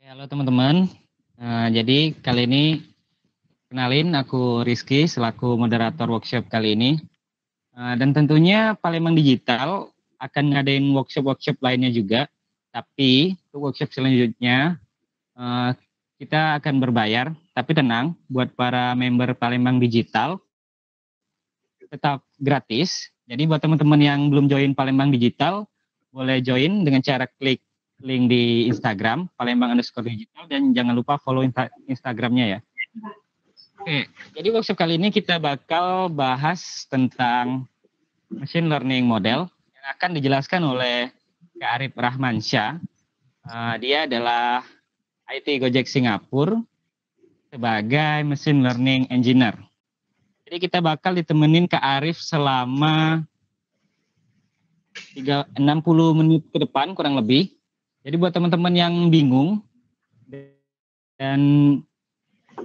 Halo teman-teman. Jadi kali ini kenalin aku Rizky selaku moderator workshop kali ini. Dan tentunya Palembang Digital akan ngadain workshop-workshop lainnya juga. Tapi untuk workshop selanjutnya eh, kita akan berbayar. Tapi tenang, buat para member Palembang Digital tetap gratis. Jadi buat teman-teman yang belum join Palembang Digital, boleh join dengan cara klik link di Instagram Palembang_digital dan jangan lupa follow Instagramnya ya. Oke, jadi workshop kali ini kita bakal bahas tentang machine learning model yang akan dijelaskan oleh Kak Arif Rahmansyah. Dia adalah IT Gojek Singapura sebagai machine learning engineer. Jadi kita bakal ditemenin Kak Arif selama 60 menit ke depan kurang lebih. Jadi buat teman-teman yang bingung dan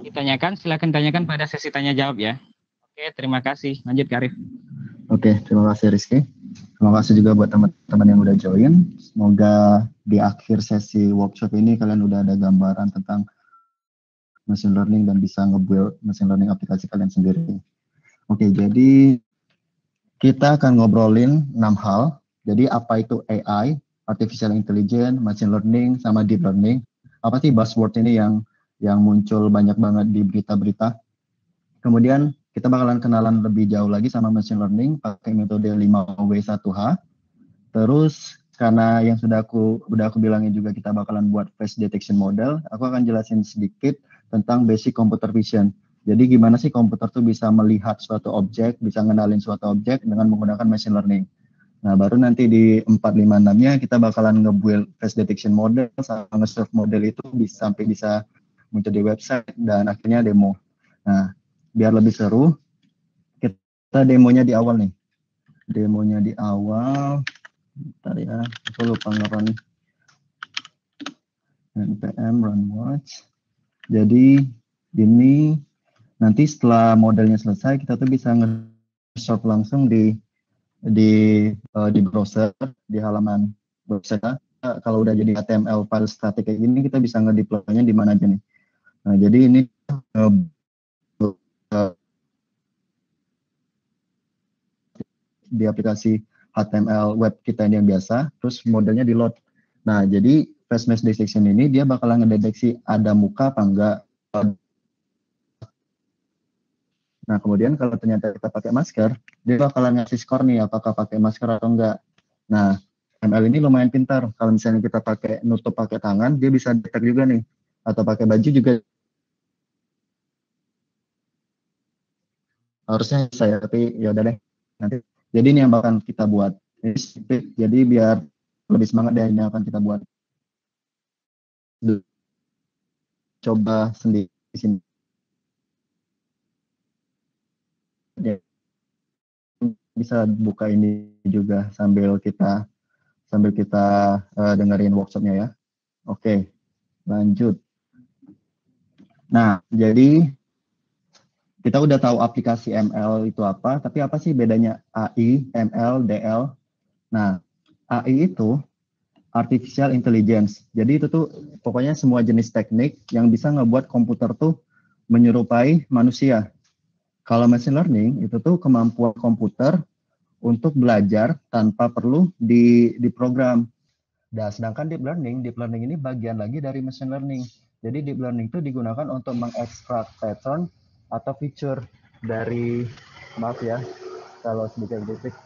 ditanyakan, silakan tanyakan pada sesi tanya jawab ya. Oke, terima kasih. Lanjut Kak Arif. Oke, terima kasih Rizky. Terima kasih juga buat teman-teman yang udah join. Semoga di akhir sesi workshop ini kalian udah ada gambaran tentang machine learning dan bisa nge-build machine learning aplikasi kalian sendiri. Oke, jadi kita akan ngobrolin 6 hal. Jadi apa itu AI, Artificial Intelligence, Machine Learning, sama Deep Learning. Apa sih buzzword ini yang muncul banyak banget di berita-berita. Kemudian kita bakalan kenalan lebih jauh lagi sama Machine Learning pakai metode 5W1H. Terus karena yang udah aku bilangin juga kita bakalan buat face detection model, aku akan jelasin sedikit tentang basic computer vision. Jadi gimana sih komputer tuh bisa melihat suatu objek, bisa ngenalin suatu objek dengan menggunakan machine learning. Nah, baru nanti di 456-nya kita bakalan nge-build face detection model sama nge-serve model itu sampai bisa muncul di website dan akhirnya demo. Nah, biar lebih seru, kita demonya di awal nih. Demonya di awal, bentar ya, aku lupa nge-run npm run watch. Jadi ini nanti setelah modelnya selesai kita tuh bisa nge-shop langsung di browser, di halaman website. Kalau udah jadi HTML file static kayak gini kita bisa nge-deploy-nya di mana aja nih. Nah, jadi ini di aplikasi HTML web kita ini yang biasa, terus modelnya di load. Nah, jadi face mesh detection ini dia bakalan ngedeteksi ada muka apa enggak. Nah, kemudian kalau ternyata kita pakai masker, dia bakalan ngasih skor nih apakah pakai masker atau enggak. Nah, ML ini lumayan pintar. Kalau misalnya kita pakai nutup pakai tangan, dia bisa detect juga nih. Atau pakai baju juga harusnya saya, tapi ya udah deh. Nanti jadi ini yang bakal kita buat. Jadi biar lebih semangat deh ini akan kita buat. Coba sendiri di sini. Bisa buka ini juga sambil kita dengerin workshopnya ya. Oke, lanjut. Nah, jadi kita udah tahu aplikasi ML itu apa, tapi apa sih bedanya AI, ML, DL? Nah, AI itu Artificial Intelligence. Jadi itu tuh pokoknya semua jenis teknik yang bisa ngebuat komputer tuh menyerupai manusia. Kalau machine learning itu tuh kemampuan komputer untuk belajar tanpa perlu diprogram. Dan sedangkan deep learning ini bagian lagi dari machine learning. Jadi deep learning itu digunakan untuk mengekstrak pattern atau feature dari, maaf ya, kalau sedikit berisik.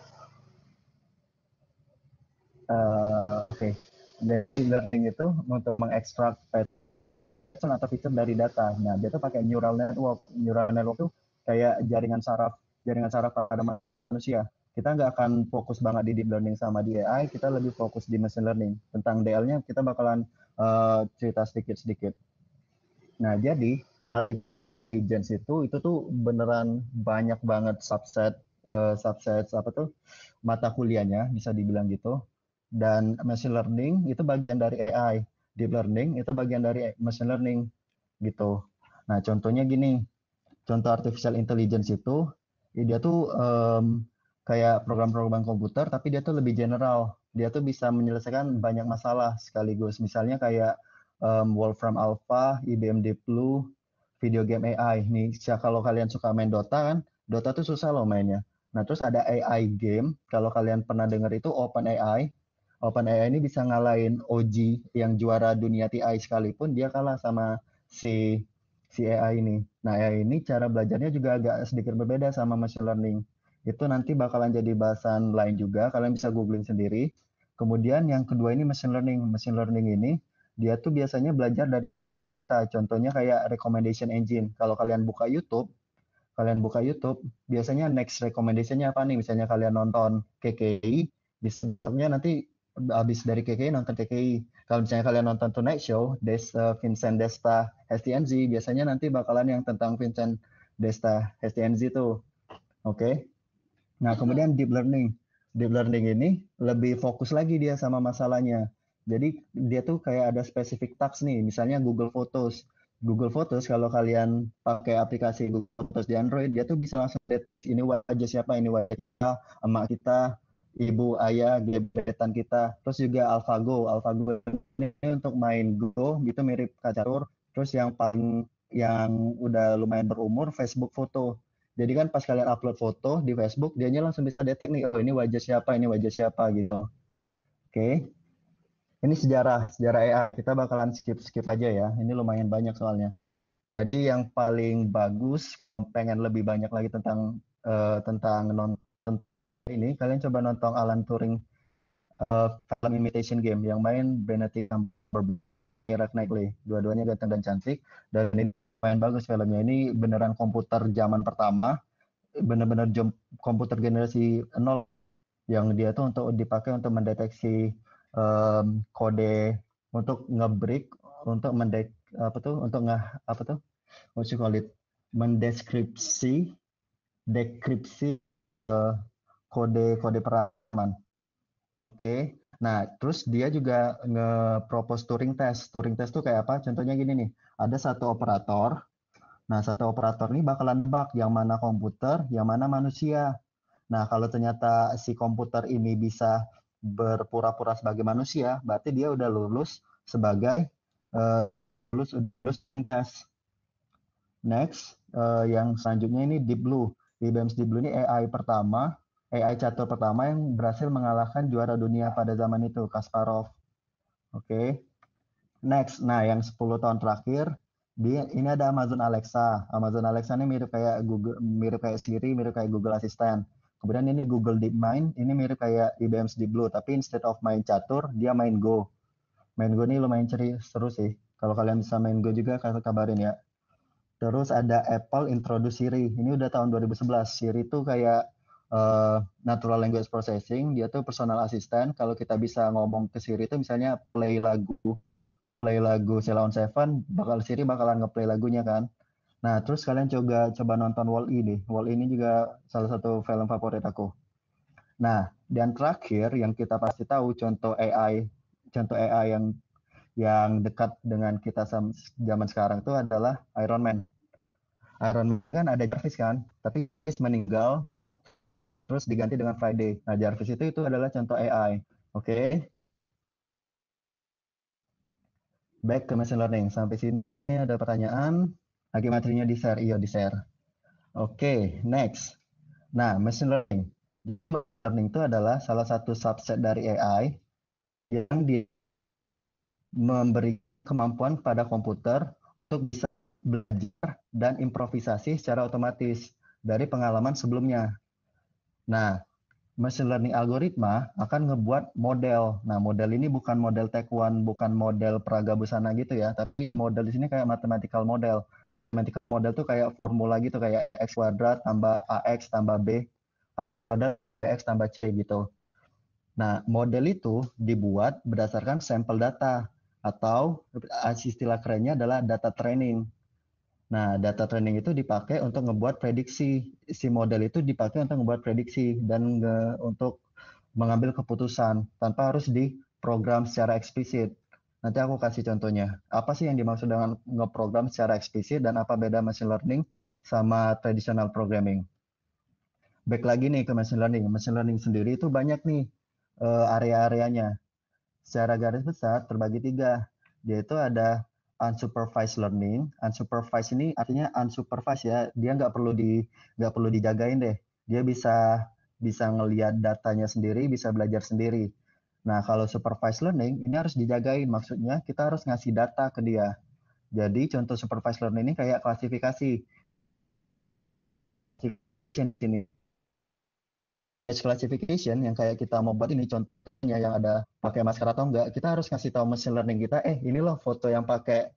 Oke. Deep learning itu untuk mengekstrak pattern atau feature dari data. Nah, dia tuh pakai neural network. Neural network tuh kayak jaringan saraf pada manusia. Kita nggak akan fokus banget di deep learning sama di AI, kita lebih fokus di machine learning. Tentang DL-nya kita bakalan cerita sedikit-sedikit. Nah, jadi intelligence itu tuh beneran banyak banget subset apa tuh mata kuliahnya bisa dibilang gitu. Dan machine learning itu bagian dari AI, deep learning itu bagian dari machine learning gitu. Nah, contohnya gini, contoh artificial intelligence itu dia tuh kayak program-program komputer tapi dia tuh lebih general. Dia tuh bisa menyelesaikan banyak masalah sekaligus. Misalnya kayak Wolfram Alpha, IBM Deep Blue, video game AI. Nih, kalau kalian suka main Dota kan, Dota tuh susah loh mainnya. Nah, terus ada AI game, kalau kalian pernah dengar itu OpenAI. OpenAI ini bisa ngalahin OG yang juara dunia TI sekalipun, dia kalah sama si si AI ini. Nah, AI ini cara belajarnya juga agak sedikit berbeda sama machine learning. Itu nanti bakalan jadi bahasan lain juga, kalian bisa googling sendiri. Kemudian yang kedua ini machine learning. Machine learning ini dia tuh biasanya belajar dari data. Contohnya kayak recommendation engine. Kalau kalian buka YouTube, biasanya next recommendation-nya apa nih? Misalnya kalian nonton KKI, besoknya nanti habis dari KKI nonton KKI. Kalau misalnya kalian nonton Tonight Show, Vincent Desta HTNZ, biasanya nanti bakalan yang tentang Vincent Desta HTNZ tuh. Oke. Nah, kemudian deep learning. Deep learning ini lebih fokus lagi dia sama masalahnya. Jadi dia tuh kayak ada spesifik task nih, misalnya Google Photos. Google Photos kalau kalian pakai aplikasi Google Photos di Android, dia tuh bisa langsung lihat ini wajah siapa, ini wajah kita, emak kita, ibu, ayah, gebetan kita. Terus juga AlphaGo. AlphaGo ini untuk main Go, gitu mirip Kacarur. Terus yang udah lumayan berumur, Facebook Foto. Jadi kan pas kalian upload foto di Facebook, dianya langsung bisa detect nih, oh ini wajah siapa, ini wajah siapa gitu. Oke, ini sejarah AI. Kita bakalan skip aja ya. Ini lumayan banyak soalnya. Jadi yang paling bagus, pengen lebih banyak lagi tentang nonton ini, kalian coba nonton Alan Turing film Imitation Game yang main Benedict Cumberbatch, Keira Knightley. Dua-duanya ganteng dan cantik dan ini lumayan bagus filmnya. Ini beneran komputer zaman pertama, bener-bener komputer generasi nol yang dia tuh untuk dipakai untuk mendeteksi kode untuk ngebreak untuk apa tuh untuk apa tuh what you call it mendeskripsi dekripsi kode-kode peraman. Oke. Nah, terus dia juga nge-propose Turing test. Turing test tuh kayak apa? Contohnya gini nih, ada satu operator. Nah, satu operator ini bakalan bug yang mana komputer, yang mana manusia. Nah, kalau ternyata si komputer ini bisa berpura-pura sebagai manusia, berarti dia udah lulus sebagai eh, lulus tes. Next, yang selanjutnya ini Deep Blue. IBM Deep Blue ini AI catur pertama yang berhasil mengalahkan juara dunia pada zaman itu, Kasparov. Oke. Next, nah yang 10 tahun terakhir, ini ada Amazon Alexa. Amazon Alexa ini mirip kayak Google, mirip kayak Siri, mirip kayak Google Assistant. Kemudian ini Google DeepMind, ini mirip kayak IBM Deep Blue, tapi instead of main catur, dia main Go. Main Go ini lumayan seru sih. Kalau kalian bisa main Go juga, kabarin ya. Terus ada Apple introduce Siri. Ini udah tahun 2011. Siri itu kayak natural language processing. Dia tuh personal assistant. Kalau kita bisa ngomong ke Siri itu misalnya play lagu Sheila on Seven, Siri bakalan ngeplay lagunya kan. Nah, terus kalian coba nonton Wall-E deh. Wall-E ini juga salah satu film favorit aku. Nah, dan terakhir yang kita pasti tahu contoh AI yang dekat dengan kita zaman sekarang itu adalah Iron Man. Iron Man kan ada Jarvis kan, tapi Jarvis meninggal terus diganti dengan Friday. Nah, Jarvis itu adalah contoh AI. Oke, back ke machine learning. Sampai sini ada pertanyaan. Lagi materinya di-share? Iya, di-share. Oke, next. Nah, machine learning. Machine learning itu adalah salah satu subset dari AI yang memberi kemampuan pada komputer untuk bisa belajar dan improvisasi secara otomatis dari pengalaman sebelumnya. Nah, machine learning algoritma akan ngebuat model. Nah, model ini bukan model Taekwon, bukan model Praga Busana gitu ya, tapi model di sini kayak mathematical model. Mathematical model tuh kayak formula gitu, kayak X kuadrat tambah AX tambah B, ada X tambah C gitu. Nah, model itu dibuat berdasarkan sampel data atau istilah kerennya adalah data training. Nah, data training itu dipakai untuk ngebuat prediksi. Si model itu dipakai untuk ngebuat prediksi dan untuk mengambil keputusan tanpa harus diprogram secara eksplisit. Nanti aku kasih contohnya. Apa sih yang dimaksud dengan ngeprogram secara eksplisit dan apa beda machine learning sama traditional programming? Back lagi nih ke machine learning. Machine learning sendiri itu banyak nih area-areanya. Secara garis besar terbagi tiga. Dia itu ada unsupervised learning. Unsupervised ini artinya unsupervised ya. Dia nggak perlu dijagain deh. Dia bisa bisa ngelihat datanya sendiri, bisa belajar sendiri. Nah, kalau supervised learning ini harus dijagain. Maksudnya kita harus ngasih data ke dia. Jadi contoh supervised learning ini kayak klasifikasi. Ini classification yang kayak kita mau buat ini contohnya yang ada pakai masker atau enggak, kita harus kasih tahu machine learning kita, ini loh foto yang pakai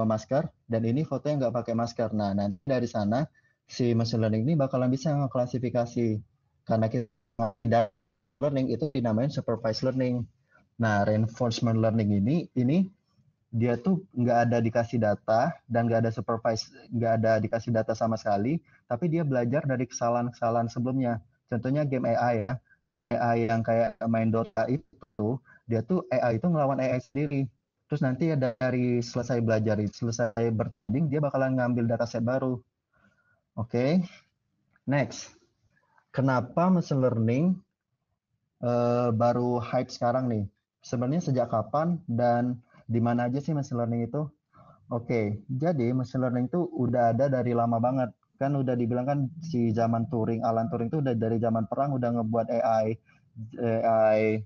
masker dan ini foto yang nggak pakai masker. Nah, nanti dari sana si machine learning ini bakalan bisa ngeklasifikasi karena kita learning itu dinamain supervised learning. Nah, reinforcement learning ini dia tuh nggak ada dikasih data dan nggak ada dikasih data sama sekali, tapi dia belajar dari kesalahan-kesalahan sebelumnya. Contohnya game AI ya, AI yang kayak main Dota itu, dia tuh AI itu ngelawan AI sendiri. Terus nanti ya dari selesai belajar, selesai bertanding, dia bakalan ngambil dataset baru. Oke, next. Kenapa machine learning baru hype sekarang nih? Sebenarnya sejak kapan dan di mana aja sih machine learning itu? Oke, jadi machine learning itu udah ada dari lama banget. Kan udah dibilang kan si zaman Turing, Alan Turing itu udah dari zaman perang udah ngebuat AI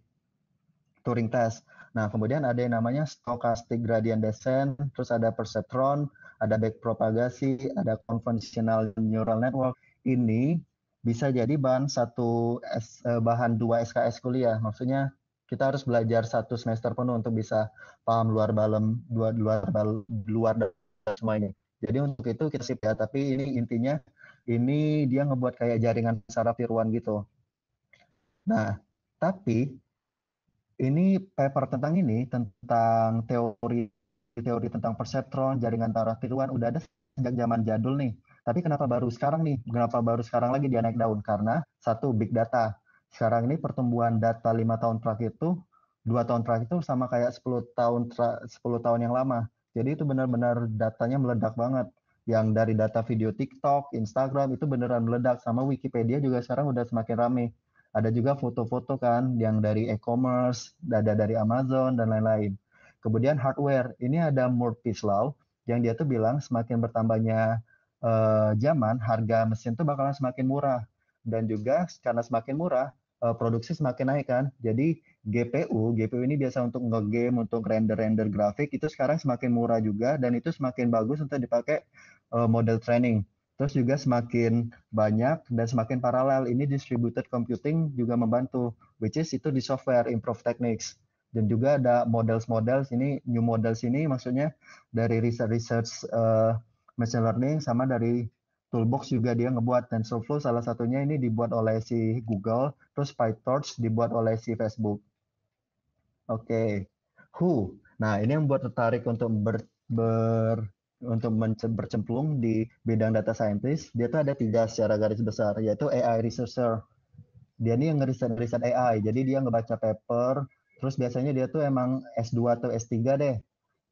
Turing test. Nah, kemudian ada yang namanya stochastic gradient descent, terus ada perceptron, ada backpropagasi, ada convolutional neural network. Ini bisa jadi bahan 2 SKS kuliah. Maksudnya kita harus belajar 1 semester penuh untuk bisa paham luar dalam semua ini. Jadi untuk itu kita sip ya, tapi ini intinya ini dia ngebuat kayak jaringan saraf tiruan gitu. Nah, tapi ini paper tentang teori tentang perseptron, jaringan taraf tiruan udah ada sejak zaman jadul nih. Tapi kenapa baru sekarang nih? Kenapa baru sekarang lagi dia naik daun? Karena satu big data. Sekarang ini pertumbuhan data 5 tahun terakhir itu, 2 tahun terakhir itu sama kayak 10 tahun yang lama. Jadi itu benar-benar datanya meledak banget. Yang dari data video TikTok, Instagram itu beneran meledak. Sama Wikipedia juga sekarang udah semakin rame. Ada juga foto-foto kan yang dari e-commerce, ada dari Amazon dan lain-lain. Kemudian hardware, ini ada Murphy's Law yang dia tuh bilang semakin bertambahnya zaman, harga mesin tuh bakalan semakin murah. Dan juga karena semakin murah, produksi semakin naik kan. Jadi GPU ini biasa untuk nge-game, untuk render-render grafik, itu sekarang semakin murah juga dan itu semakin bagus untuk dipakai model training. Terus juga semakin banyak dan semakin paralel. Ini distributed computing juga membantu, which is itu di software improve techniques. Dan juga ada models-models ini, new models ini maksudnya dari research machine learning sama dari toolbox juga dia ngebuat TensorFlow salah satunya ini dibuat oleh si Google, terus PyTorch dibuat oleh si Facebook. Oke, Who. Nah, ini yang buat tertarik untuk bercemplung di bidang data scientist. Dia tuh ada 3 secara garis besar, yaitu AI researcher. Dia ini yang ngeriset AI, jadi dia ngebaca paper, terus biasanya dia tuh emang S2 atau S3 deh.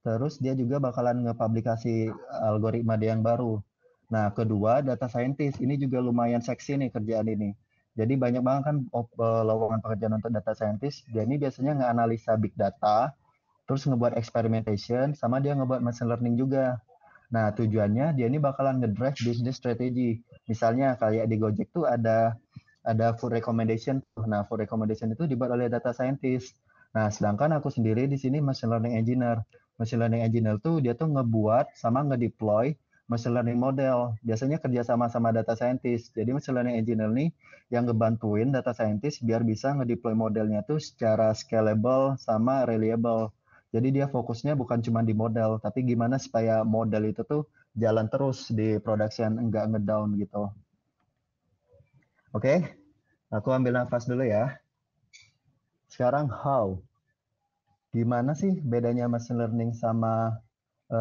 Terus dia juga bakalan ngepublikasi algoritma dia yang baru. Nah, kedua, data scientist. Ini juga lumayan seksi nih kerjaan ini. Jadi banyak banget kan lowongan pekerjaan untuk data scientist. Dia ini biasanya ngeanalisa big data, terus ngebuat experimentation, sama dia ngebuat machine learning juga. Nah, tujuannya dia ini bakalan ngedrive business strategy. Misalnya kayak di Gojek tuh ada food recommendation. Nah, food recommendation itu dibuat oleh data scientist. Nah, sedangkan aku sendiri di sini machine learning engineer. Machine learning engineer tuh dia tuh ngebuat sama ngedeploy machine learning model. Biasanya kerja sama data scientist. Jadi machine learning engineer nih yang ngebantuin data scientist biar bisa ngedeploy modelnya tuh secara scalable sama reliable. Jadi dia fokusnya bukan cuma di model, tapi gimana supaya model itu tuh jalan terus di production, enggak ngedown gitu. Oke, aku ambil nafas dulu ya. Sekarang how? Gimana sih bedanya machine learning sama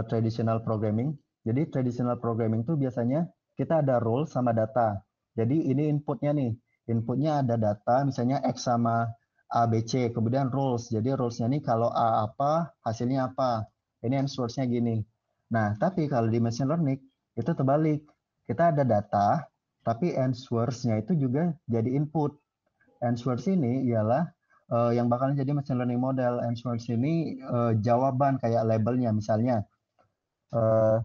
traditional programming? Jadi traditional programming tuh biasanya kita ada rule sama data. Jadi ini inputnya nih. Inputnya ada data, misalnya X sama A, B, C. Kemudian rules. Jadi rulesnya nih kalau A apa, hasilnya apa. Ini answers-nya gini. Nah, tapi kalau di machine learning itu terbalik. Kita ada data, tapi answers-nya itu juga jadi input. Answers ini ialah yang bakalan jadi machine learning model. Answers ini jawaban kayak labelnya. Eh,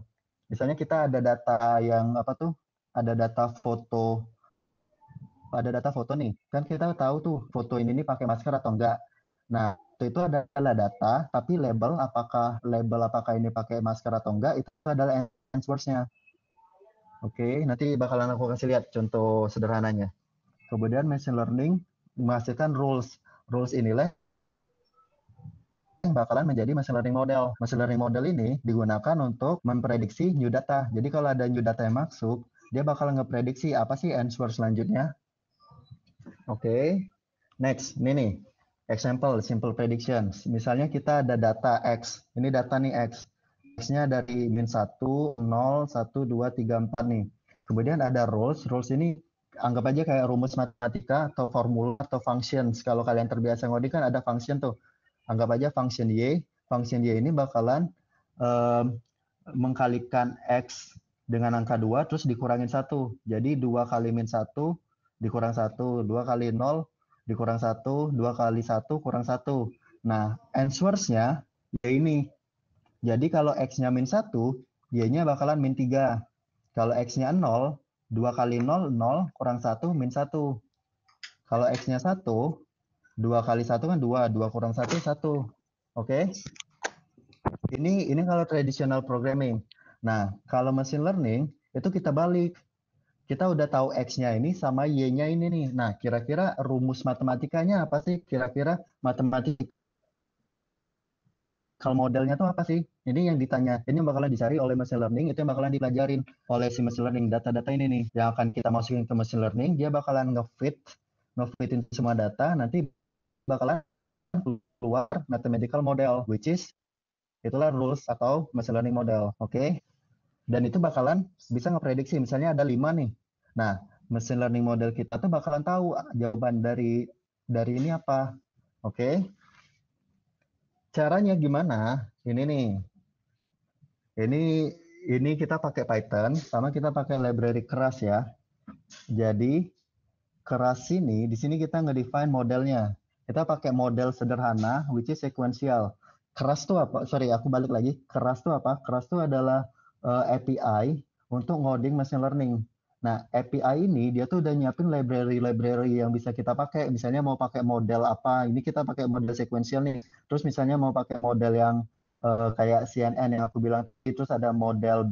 misalnya kita ada data yang apa tuh? Ada data foto nih. Kan kita tahu tuh foto ini nih pakai masker atau enggak. Nah, itu adalah data, tapi label apakah ini pakai masker atau enggak itu adalah answers-nya. Oke, nanti bakalan aku kasih lihat contoh sederhananya. Kemudian machine learning menghasilkan rules. Rules inilah yang bakalan menjadi machine learning model. Machine learning model ini digunakan untuk memprediksi new data. Jadi kalau ada new data yang masuk, dia bakal ngeprediksi apa sih answer selanjutnya. Oke. Next, ini nih. Example, simple predictions. Misalnya kita ada data X. Ini data nih X. X-nya dari min 1, 0, 1, 2, 3, 4 nih. Kemudian ada rules. Rules ini anggap aja kayak rumus matematika atau formula atau functions. Kalau kalian terbiasa ngoding kan ada function tuh. Anggap aja function Y. Function Y ini bakalan um, mengkalikan X dengan angka 2 terus dikurangin 1. Jadi 2 kali min 1 dikurang 1, 2 kali 0 dikurang 1, 2 kali 1 kurang 1. Nah, answers-nya ya ini. Jadi kalau X-nya min 1, Y-nya bakalan min 3. Kalau X-nya 0, 2 kali 0, 0 kurang 1, min 1. Kalau X-nya 1, 2 kali 1 kan 2, 2 kurang 1, 1. Oke? Ini kalau traditional programming. Nah, kalau machine learning, itu kita balik. Kita udah tahu X-nya ini sama Y-nya ini nih. Nah, kira-kira rumus matematikanya apa sih? Kira-kira matematikal modelnya tuh apa sih? Ini yang ditanya. Ini yang bakalan dicari oleh machine learning, itu yang bakalan dipelajarin oleh si machine learning. Data-data ini nih, yang akan kita masukin ke machine learning, dia bakalan ngefitin semua data, nanti bakalan keluar mathematical model, which is itulah rules atau machine learning model. Oke? Dan itu bakalan bisa ngeprediksi, misalnya ada 5 nih. Nah, machine learning model kita tuh bakalan tahu jawaban dari ini apa. Oke? Caranya gimana? Ini nih. Ini ini kita pakai Python sama kita pakai library keras ya. Jadi keras ini di sini kita nge-define modelnya. Kita pakai model sederhana which is sequential. Keras tuh apa? Sorry, aku balik lagi. Keras tuh apa? Keras tuh adalah API untuk ngoding machine learning. Nah, API ini dia tuh udah nyiapin library-library yang bisa kita pakai. Misalnya mau pakai model apa? Ini kita pakai model sequential nih. Terus misalnya mau pakai model yang kayak CNN yang aku bilang, terus ada model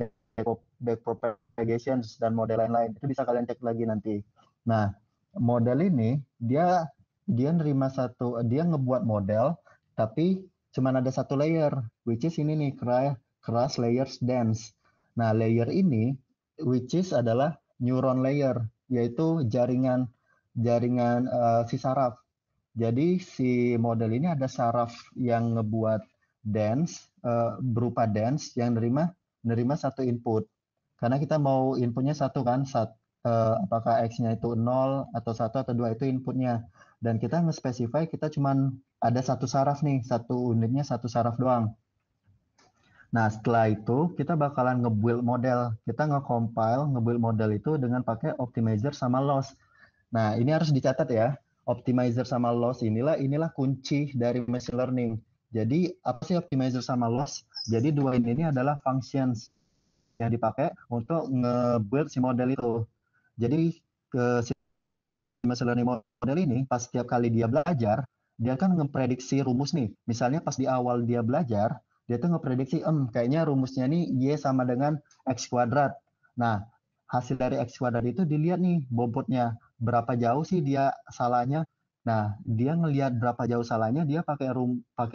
back propagation dan model lain-lain. Itu bisa kalian cek lagi nanti. Nah, model ini dia ngebuat model tapi cuman ada satu layer, which is ini nih, keras layers dense. Nah, layer ini which is adalah neuron layer, yaitu jaringan jaringan si saraf. Jadi si model ini ada saraf yang ngebuat berupa dense yang nerima satu input. Karena kita mau inputnya satu kan, apakah X-nya itu 0 atau 1 atau 2 itu inputnya. Dan kita nge-specify kita cuman ada satu saraf nih, satu unitnya satu saraf doang. Nah, setelah itu kita bakalan nge-build model. Kita nge-build model itu dengan pakai optimizer sama loss. Nah, ini harus dicatat ya. Optimizer sama loss inilah kunci dari machine learning. Jadi, apa sih optimizer sama loss? Jadi, dua ini adalah functions yang dipakai untuk nge-build si model itu. Jadi, si machine learning model ini, pas setiap kali dia belajar, dia kan ngeprediksi rumus nih. Misalnya pas di awal dia belajar, dia tuh ngeprediksi, kayaknya rumusnya nih Y sama dengan X kuadrat. Nah, hasil dari X kuadrat itu dilihat nih bobotnya. Berapa jauh sih dia salahnya. Nah, dia ngelihat berapa jauh salahnya, dia pakai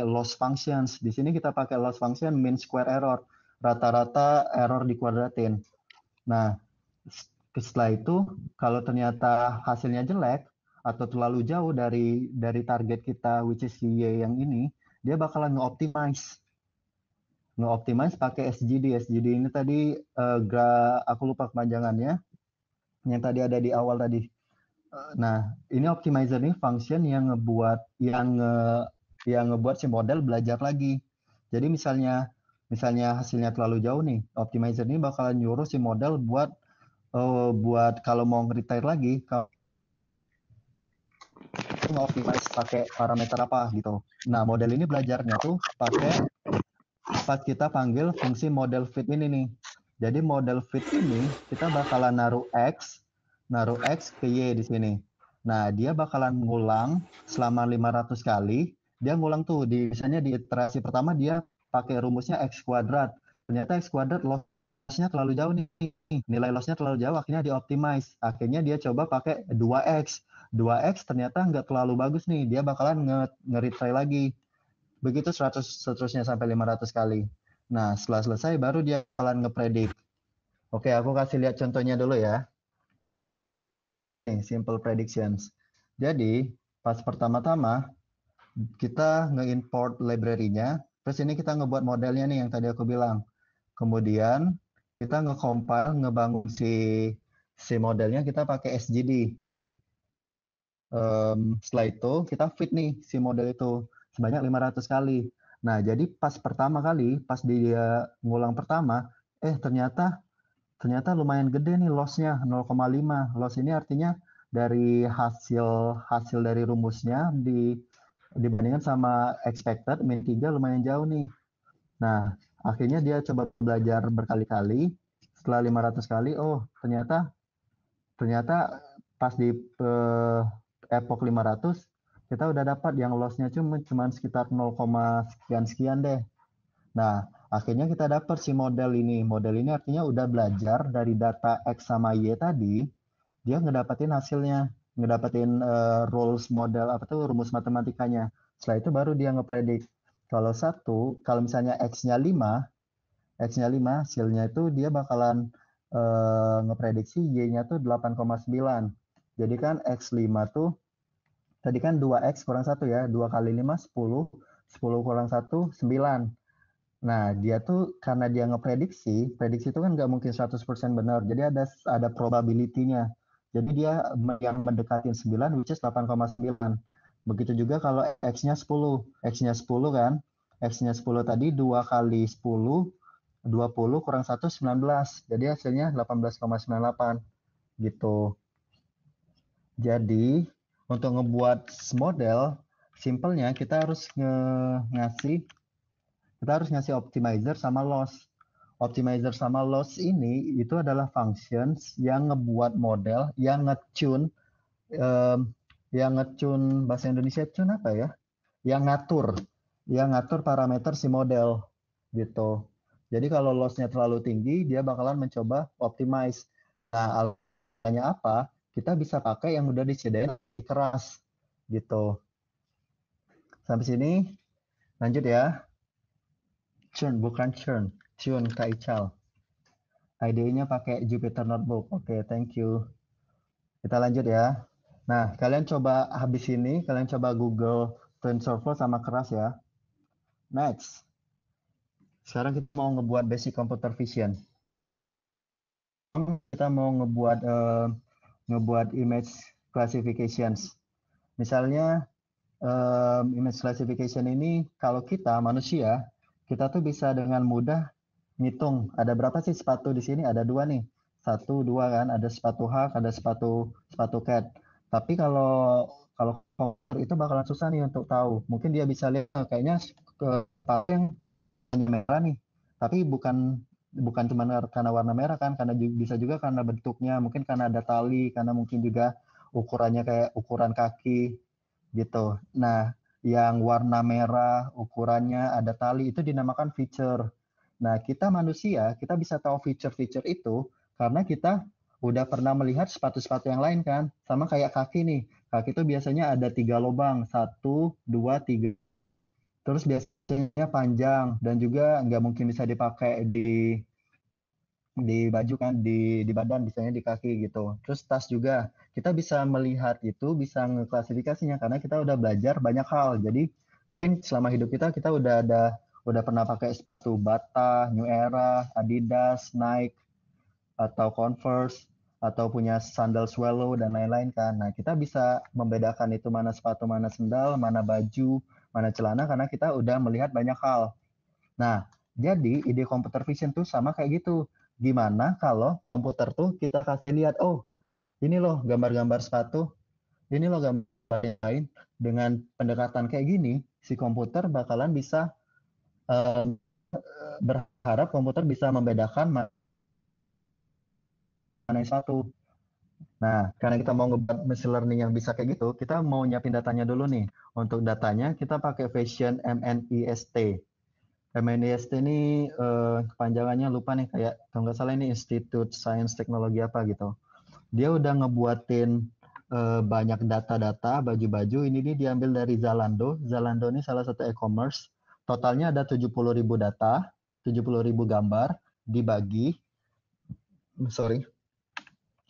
loss functions. Di sini kita pakai loss function mean square error. Rata-rata error dikuadratin. Nah, setelah itu kalau ternyata hasilnya jelek atau terlalu jauh dari target kita which is Y yang ini, dia bakalan nge-optimize pakai SGD. SGD ini tadi aku lupa kepanjangannya yang tadi ada di awal tadi. Nah, ini optimizer ini function yang ngebuat si model belajar lagi. Jadi misalnya hasilnya terlalu jauh nih, optimizer ini bakalan nyuruh si model buat kalau mau nge-retire lagi, nge-optimize pakai parameter apa gitu. Nah, model ini belajarnya tuh pakai pas kita panggil fungsi model fit ini nih. Jadi model fit ini kita bakalan naruh X ke Y di sini. Nah, dia bakalan ngulang selama 500 kali. Dia ngulang tuh, misalnya di iterasi pertama dia pakai rumusnya X kuadrat. Ternyata X kuadrat lossnya terlalu jauh nih. Nilai lossnya terlalu jauh, akhirnya di-optimize. Akhirnya dia coba pakai 2X. 2X ternyata nggak terlalu bagus nih. Dia bakalan nge-retry lagi. Begitu 100 seterusnya sampai 500 kali. Nah, setelah selesai baru dia bakalan ngepredik. Oke, aku kasih lihat contohnya dulu ya. Nih, simple predictions. Jadi, pas pertama-tama kita nge-import library-nya, terus ini kita ngebuat modelnya nih yang tadi aku bilang. Kemudian kita nge-compile, ngebangun si modelnya kita pakai SGD. Setelah itu kita fit nih si model itu sebanyak 500 kali. Nah, jadi pas pertama kali, pas dia ngulang pertama, ternyata ternyata lumayan gede nih loss-nya 0,5. Loss ini artinya dari hasil hasil dari rumusnya dibandingkan sama expected min 3 lumayan jauh nih. Nah, akhirnya dia coba belajar berkali-kali. Setelah 500 kali, oh ternyata ternyata pas di epoch 500 kita udah dapat yang lossnya cuma sekitar 0, sekian sekian deh. Nah, akhirnya kita dapat si model ini. Model ini artinya udah belajar dari data X sama Y tadi, dia ngedapetin hasilnya, ngedapetin rules model apa tuh rumus matematikanya. Setelah itu baru dia ngepredik. Kalau misalnya X-nya 5, hasilnya itu dia bakalan ngeprediksi Y-nya tuh 8,9. Jadi kan X5 tuh tadi kan 2X kurang 1 ya, 2 kali 5 10, 10 kurang 1 9. Nah, dia tuh karena dia prediksi itu kan nggak mungkin 100% benar. Jadi ada probability-nya. Jadi dia yang mendekatin 9 which is 8,9. Begitu juga kalau X-nya 10. X-nya 10 kan. X-nya 10 tadi 2 kali 10 20 kurang 1 19. Jadi hasilnya 18,98 gitu. Jadi untuk ngebuat model simpelnya ngasih kita harus ngasih optimizer sama loss. Optimizer sama loss ini itu adalah functions yang ngebuat model, em, yang ngecun bahasa Indonesia tune apa ya? Yang ngatur, yang ngatur parameter si model gitu. Jadi kalau lossnya terlalu tinggi, dia bakalan mencoba optimize. Nah, alasannya apa? Kita bisa pakai yang udah disediain keras gitu. Sampai sini, lanjut ya. Churn, bukan churn. Tune Kak Ical. IDE-nya pakai Jupyter Notebook. Oke, thank you. Kita lanjut ya. Nah, kalian coba habis ini, kalian coba Google TensorFlow sama keras ya. Next. Sekarang kita mau ngebuat basic computer vision. Kita mau ngebuat image classifications. Misalnya image classification ini kalau kita manusia, kita tuh bisa dengan mudah ngitung ada berapa sih sepatu di sini? Ada dua nih, satu dua kan? Ada sepatu hak, ada sepatu sepatu cat. Tapi kalau kalau komputer itu bakalan susah nih untuk tahu. Mungkin dia bisa lihat kayaknya ke sepatu yang merah nih, tapi bukan bukan cuma karena warna merah kan, karena bisa juga karena bentuknya, mungkin karena ada tali, karena mungkin juga ukurannya kayak ukuran kaki gitu. Nah, yang warna merah ukurannya ada tali itu dinamakan feature. Nah, kita manusia, kita bisa tahu feature-feature itu karena kita udah pernah melihat sepatu-sepatu yang lain kan. Sama kayak kaki nih. Kaki itu biasanya ada 3 lubang, satu, dua, tiga. Terus biasanya panjang dan juga nggak mungkin bisa dipakai di baju kan, di badan, biasanya di kaki gitu. Terus tas juga, kita bisa melihat itu, bisa ngeklasifikasinya karena kita udah belajar banyak hal. Jadi mungkin selama hidup kita udah pernah pakai sepatu Bata, New Era, Adidas, Nike atau Converse atau punya sandal Swallow dan lain-lain kan. Nah, kita bisa membedakan itu mana sepatu, mana sendal, mana baju, mana celana karena kita udah melihat banyak hal. Nah, jadi ide computer vision tuh sama kayak gitu. Gimana kalau komputer tuh kita kasih lihat, oh ini loh gambar-gambar sepatu, ini loh gambar lain, dengan pendekatan kayak gini, si komputer bakalan bisa eh, berharap komputer bisa membedakan mana yang satu. Nah, karena kita mau ngebuat machine learning yang bisa kayak gitu, kita mau nyiapin datanya dulu nih. Untuk datanya kita pakai Fashion MNIST. MNIST ini kepanjangannya lupa nih, kayak kalau nggak salah ini Institute Science Teknologi apa gitu. Dia udah ngebuatin banyak data-data baju-baju. Ini dia diambil dari Zalando. Zalando ini salah satu e-commerce. Totalnya ada 70.000 data, 70.000 gambar dibagi. Sorry,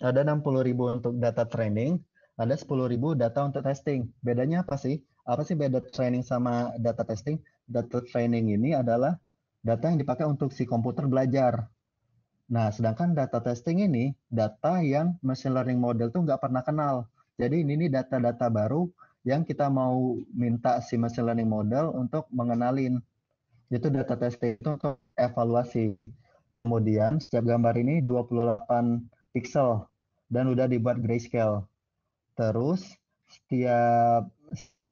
ada 60.000 untuk data training, ada 10.000 data untuk testing. Bedanya apa sih? Apa sih beda training sama data testing? Data training ini adalah data yang dipakai untuk si komputer belajar. Nah, sedangkan data testing ini data yang machine learning model tuh nggak pernah kenal. Jadi ini nih data-data baru yang kita mau minta si machine learning model untuk mengenalin. Itu data testing itu untuk evaluasi. Kemudian setiap gambar ini 28 pixel dan udah dibuat grayscale. Terus setiap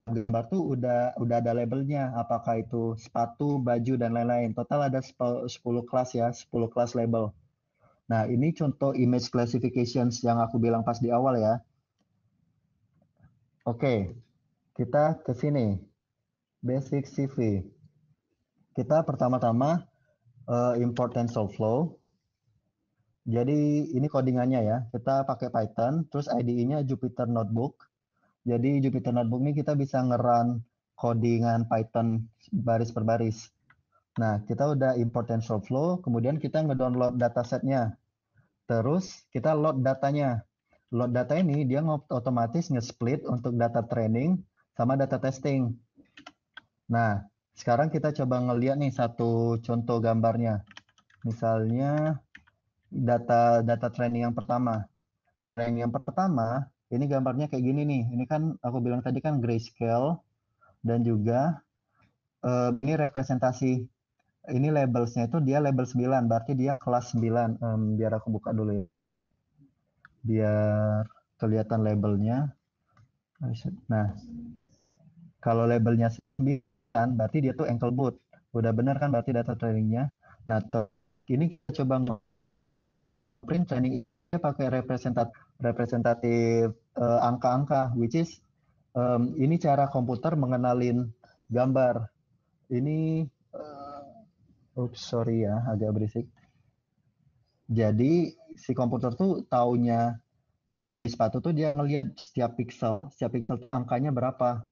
gambar tuh udah ada labelnya, apakah itu sepatu, baju dan lain-lain. Total ada 10 kelas ya, 10 kelas label. Nah, ini contoh image classifications yang aku bilang pas di awal ya. Oke, kita ke sini. Basic CV. Kita pertama-tama import TensorFlow. Jadi ini codingannya ya. Kita pakai Python, terus IDE-nya Jupyter Notebook. Jadi Jupyter Notebook ini kita bisa nge-run codingan Python baris per baris. Nah, kita udah import TensorFlow, kemudian kita nge-download datasetnya. Terus kita load datanya. Load data ini dia otomatis nge-split untuk data training sama data testing. Nah, sekarang kita coba ngeliat nih satu contoh gambarnya. Misalnya data training yang pertama. Training yang pertama, ini gambarnya kayak gini nih. Ini kan aku bilang tadi kan grayscale dan juga ini representasi. Ini labelsnya itu dia label 9, berarti dia kelas 9. Biar aku buka dulu ya. Biar kelihatan labelnya. Nah, kalau labelnya 9, berarti dia tuh ankle boot. Udah bener kan berarti data trainingnya. Nah, ini kita coba print training ini pakai representatif angka-angka, which is ini cara komputer mengenalin gambar. Ini, oops, sorry ya, agak berisik. Jadi si komputer tuh taunya di sepatu tuh dia ngelihat setiap pixel tuh angkanya berapa.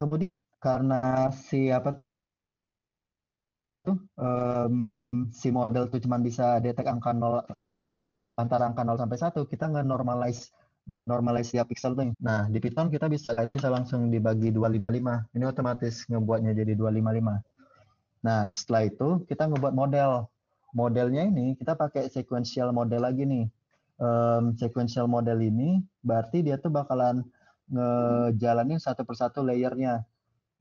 Kemudian karena si apa tuh si model tuh cuma bisa detek angka 0 antara angka 0 sampai 1, kita nggak normalize setiap pixel tuh. Nah, di Python kita bisa langsung dibagi 255. Ini otomatis ngebuatnya jadi 255. Nah, setelah itu kita ngebuat model. Modelnya ini kita pakai sequential model lagi nih. Sequential model ini berarti dia tuh bakalan ngejalanin satu persatu layernya.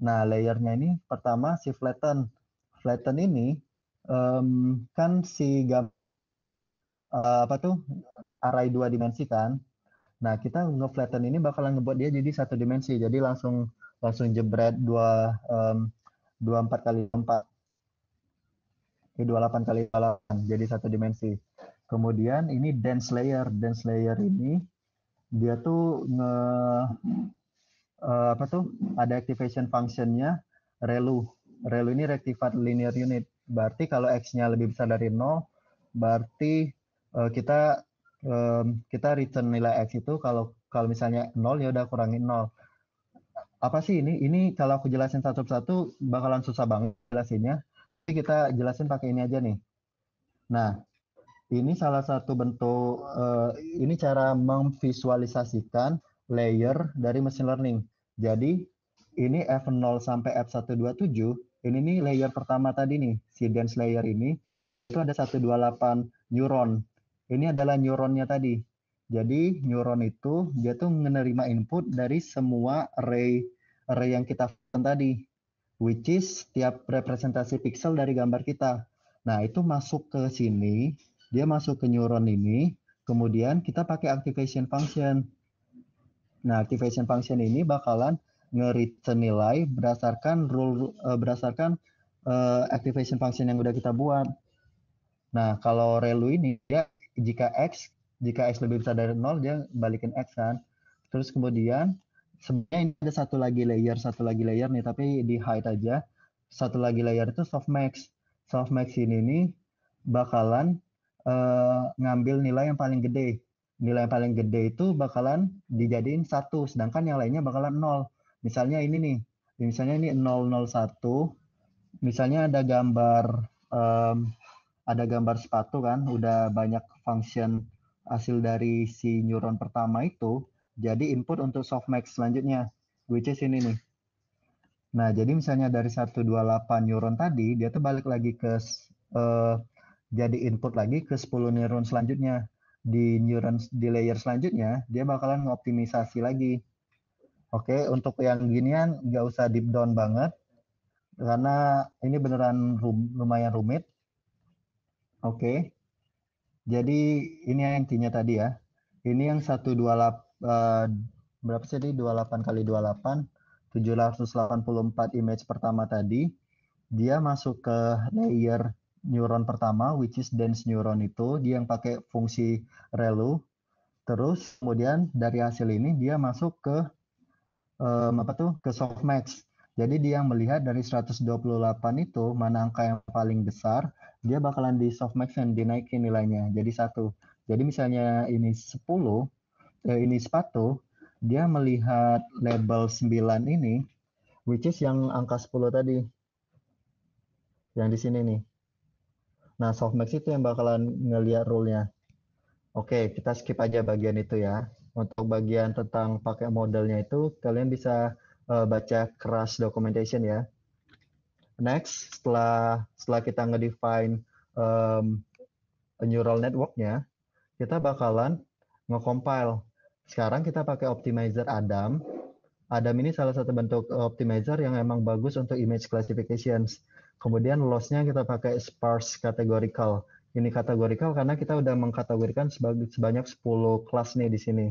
Nah, layernya ini pertama si flatten. Flatten ini kan si apa tuh array 2 dimensi kan. Nah, kita nge-flatten ini bakalan ngebuat dia jadi 1 dimensi. Jadi langsung jebret 24 kali 4. 28 kali 8 jadi 1 dimensi. Kemudian ini dense layer. Dense layer ini dia tuh apa tuh ada activation functionnya ReLU. ReLU ini rectified linear unit. Berarti kalau x-nya lebih besar dari 0, berarti kita return nilai x itu kalau kalau misalnya 0 ya udah kurangin 0. Apa sih ini? Ini kalau aku jelasin satu persatu bakalan susah banget jelasinnya. Jadi kita jelasin pakai ini aja nih. Nah, ini salah satu bentuk, ini cara memvisualisasikan layer dari machine learning. Jadi, ini F0 sampai F127, ini nih layer pertama tadi nih, si dense layer ini, itu ada 128 neuron. Ini adalah neuronnya tadi. Jadi, neuron itu, dia tuh menerima input dari semua array yang kita tadi, which is tiap representasi pixel dari gambar kita. Nah, itu masuk ke sini, dia masuk ke neuron ini, kemudian kita pakai activation function. Nah, activation function ini bakalan nge-return nilai berdasarkan activation function yang udah kita buat. Nah, kalau relu ini dia jika x lebih besar dari 0 dia balikin x kan. Terus kemudian sebenarnya ini ada satu lagi layer nih, tapi di hide aja. Satu lagi layer itu softmax. Softmax ini nih bakalan ngambil nilai yang paling gede. Nilai yang paling gede itu bakalan dijadiin 1, sedangkan yang lainnya bakalan 0. Misalnya ini nih, misalnya ini 001, misalnya ada gambar sepatu kan, udah banyak function hasil dari si neuron pertama itu, jadi input untuk softmax selanjutnya, which is ini nih. Nah, jadi misalnya dari 128 neuron tadi, dia tuh balik lagi jadi input lagi ke 10 neuron selanjutnya. Di layer selanjutnya, dia bakalan ngoptimisasi lagi. Oke, untuk yang ginian nggak usah deep down banget, karena ini beneran lumayan rumit. Oke, jadi ini yang intinya tadi ya. Ini yang 128 berapa sih tadi? 28 kali 28 784 image pertama tadi. Dia masuk ke layer neuron pertama which is dense neuron itu, dia yang pakai fungsi ReLU. Terus kemudian dari hasil ini dia masuk ke ke softmax. Jadi dia yang melihat dari 128 itu mana angka yang paling besar, dia bakalan di softmax dan dinaikin nilainya jadi 1. Jadi misalnya ini 10, ini sepatu, dia melihat label 9 ini, which is yang angka 10 tadi, yang di sini nih. Nah, softmax itu yang bakalan ngelihat rule-nya. Oke, kita skip aja bagian itu ya. Untuk bagian tentang pakai modelnya itu, kalian bisa baca crash documentation ya. Next, setelah kita ngedefine neural network-nya, kita bakalan nge-compile. Sekarang kita pakai optimizer Adam. Adam ini salah satu bentuk optimizer yang emang bagus untuk image classifications. Kemudian loss-nya kita pakai sparse categorical. Ini categorical karena kita udah mengkategorikan sebanyak 10 kelas nih di sini.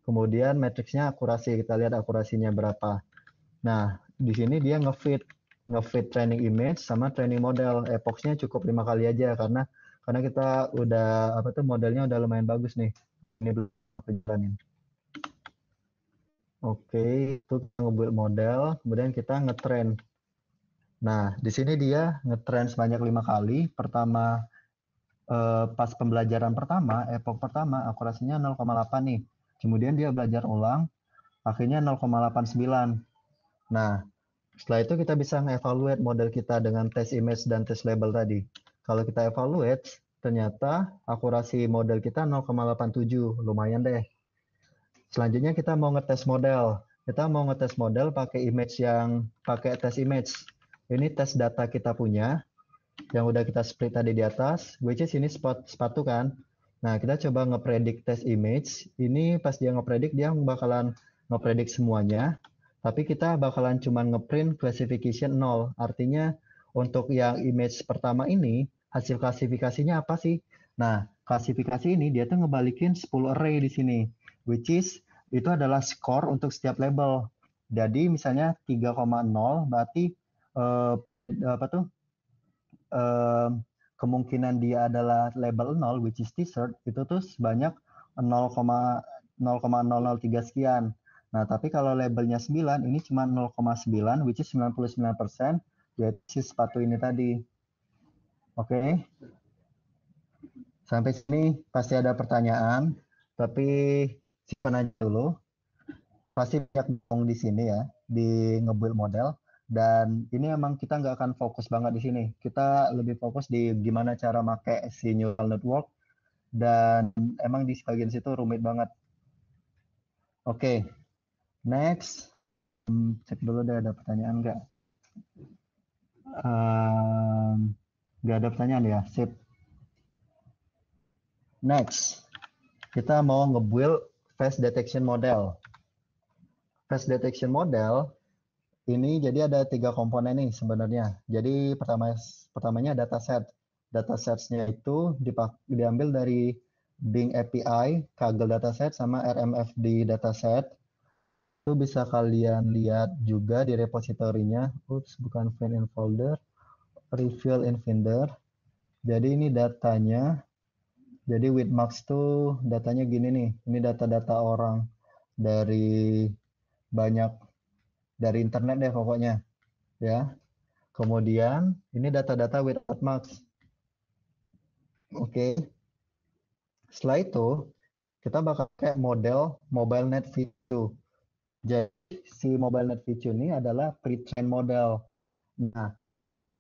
Kemudian matriksnya akurasi, kita lihat akurasinya berapa. Nah, di sini dia ngefit training image sama training model. Epoxnya cukup 5 kali aja karena kita udah modelnya udah lumayan bagus nih. Ini belum aku jalanin. Oke, itu kita nge-build model, kemudian kita nge-train. Nah, di sini dia nge-train sebanyak 5 kali. Pertama, pas pembelajaran pertama, epoch pertama, akurasinya 0,8 nih. Kemudian dia belajar ulang, akhirnya 0,89. Nah, setelah itu kita bisa nge-evaluate model kita dengan test image dan test label tadi. Kalau kita evaluate, ternyata akurasi model kita 0,87, lumayan deh. Selanjutnya kita mau ngetes model. Kita mau ngetes model pakai image yang pakai test image. Ini tes data kita punya yang udah kita split tadi di atas, which is ini sepatu kan. Nah, kita coba ngepredik test image. Ini pas dia ngepredik, dia bakalan ngepredik semuanya. Tapi kita bakalan cuma ngeprint classification 0. Artinya untuk yang image pertama ini, hasil klasifikasinya apa sih? Nah, klasifikasi ini dia tuh ngebalikin 10 array di sini, which is itu adalah skor untuk setiap label. Jadi misalnya 3,0 berarti eh, apa tuh eh, kemungkinan dia adalah label 0 which is t-shirt itu tuh sebanyak 0,003 sekian. Nah, tapi kalau labelnya 9 ini cuma 0,9 which is 99%, yaitu si sepatu ini tadi. Oke. Sampai sini pasti ada pertanyaan, tapi simpan aja dulu. Pasti banyak ngomong di sini ya, di nge-build model. Dan ini emang kita nggak akan fokus banget di sini. Kita lebih fokus di gimana cara make si neural network. Dan emang di bagian situ rumit banget. Oke, next. Cek dulu deh ada pertanyaan nggak. Nggak ada pertanyaan ya, sip. Next, kita mau nge-build face detection model. Face detection model ini jadi ada 3 komponen nih sebenarnya. Jadi pertamanya dataset. Datasetsnya itu diambil dari Bing API, Kaggle dataset, sama RMFD dataset. Itu bisa kalian lihat juga di repositorinya. Oops, bukan find in folder, reveal in Finder. Jadi ini datanya. Jadi with marks tuh datanya gini nih. Ini data-data orang dari banyak dari internet deh pokoknya, ya. Kemudian ini data-data with marks. Oke. Setelah itu kita bakal pakai model MobileNet V2. Jadi si MobileNet V2 ini adalah pre-trained model. Nah,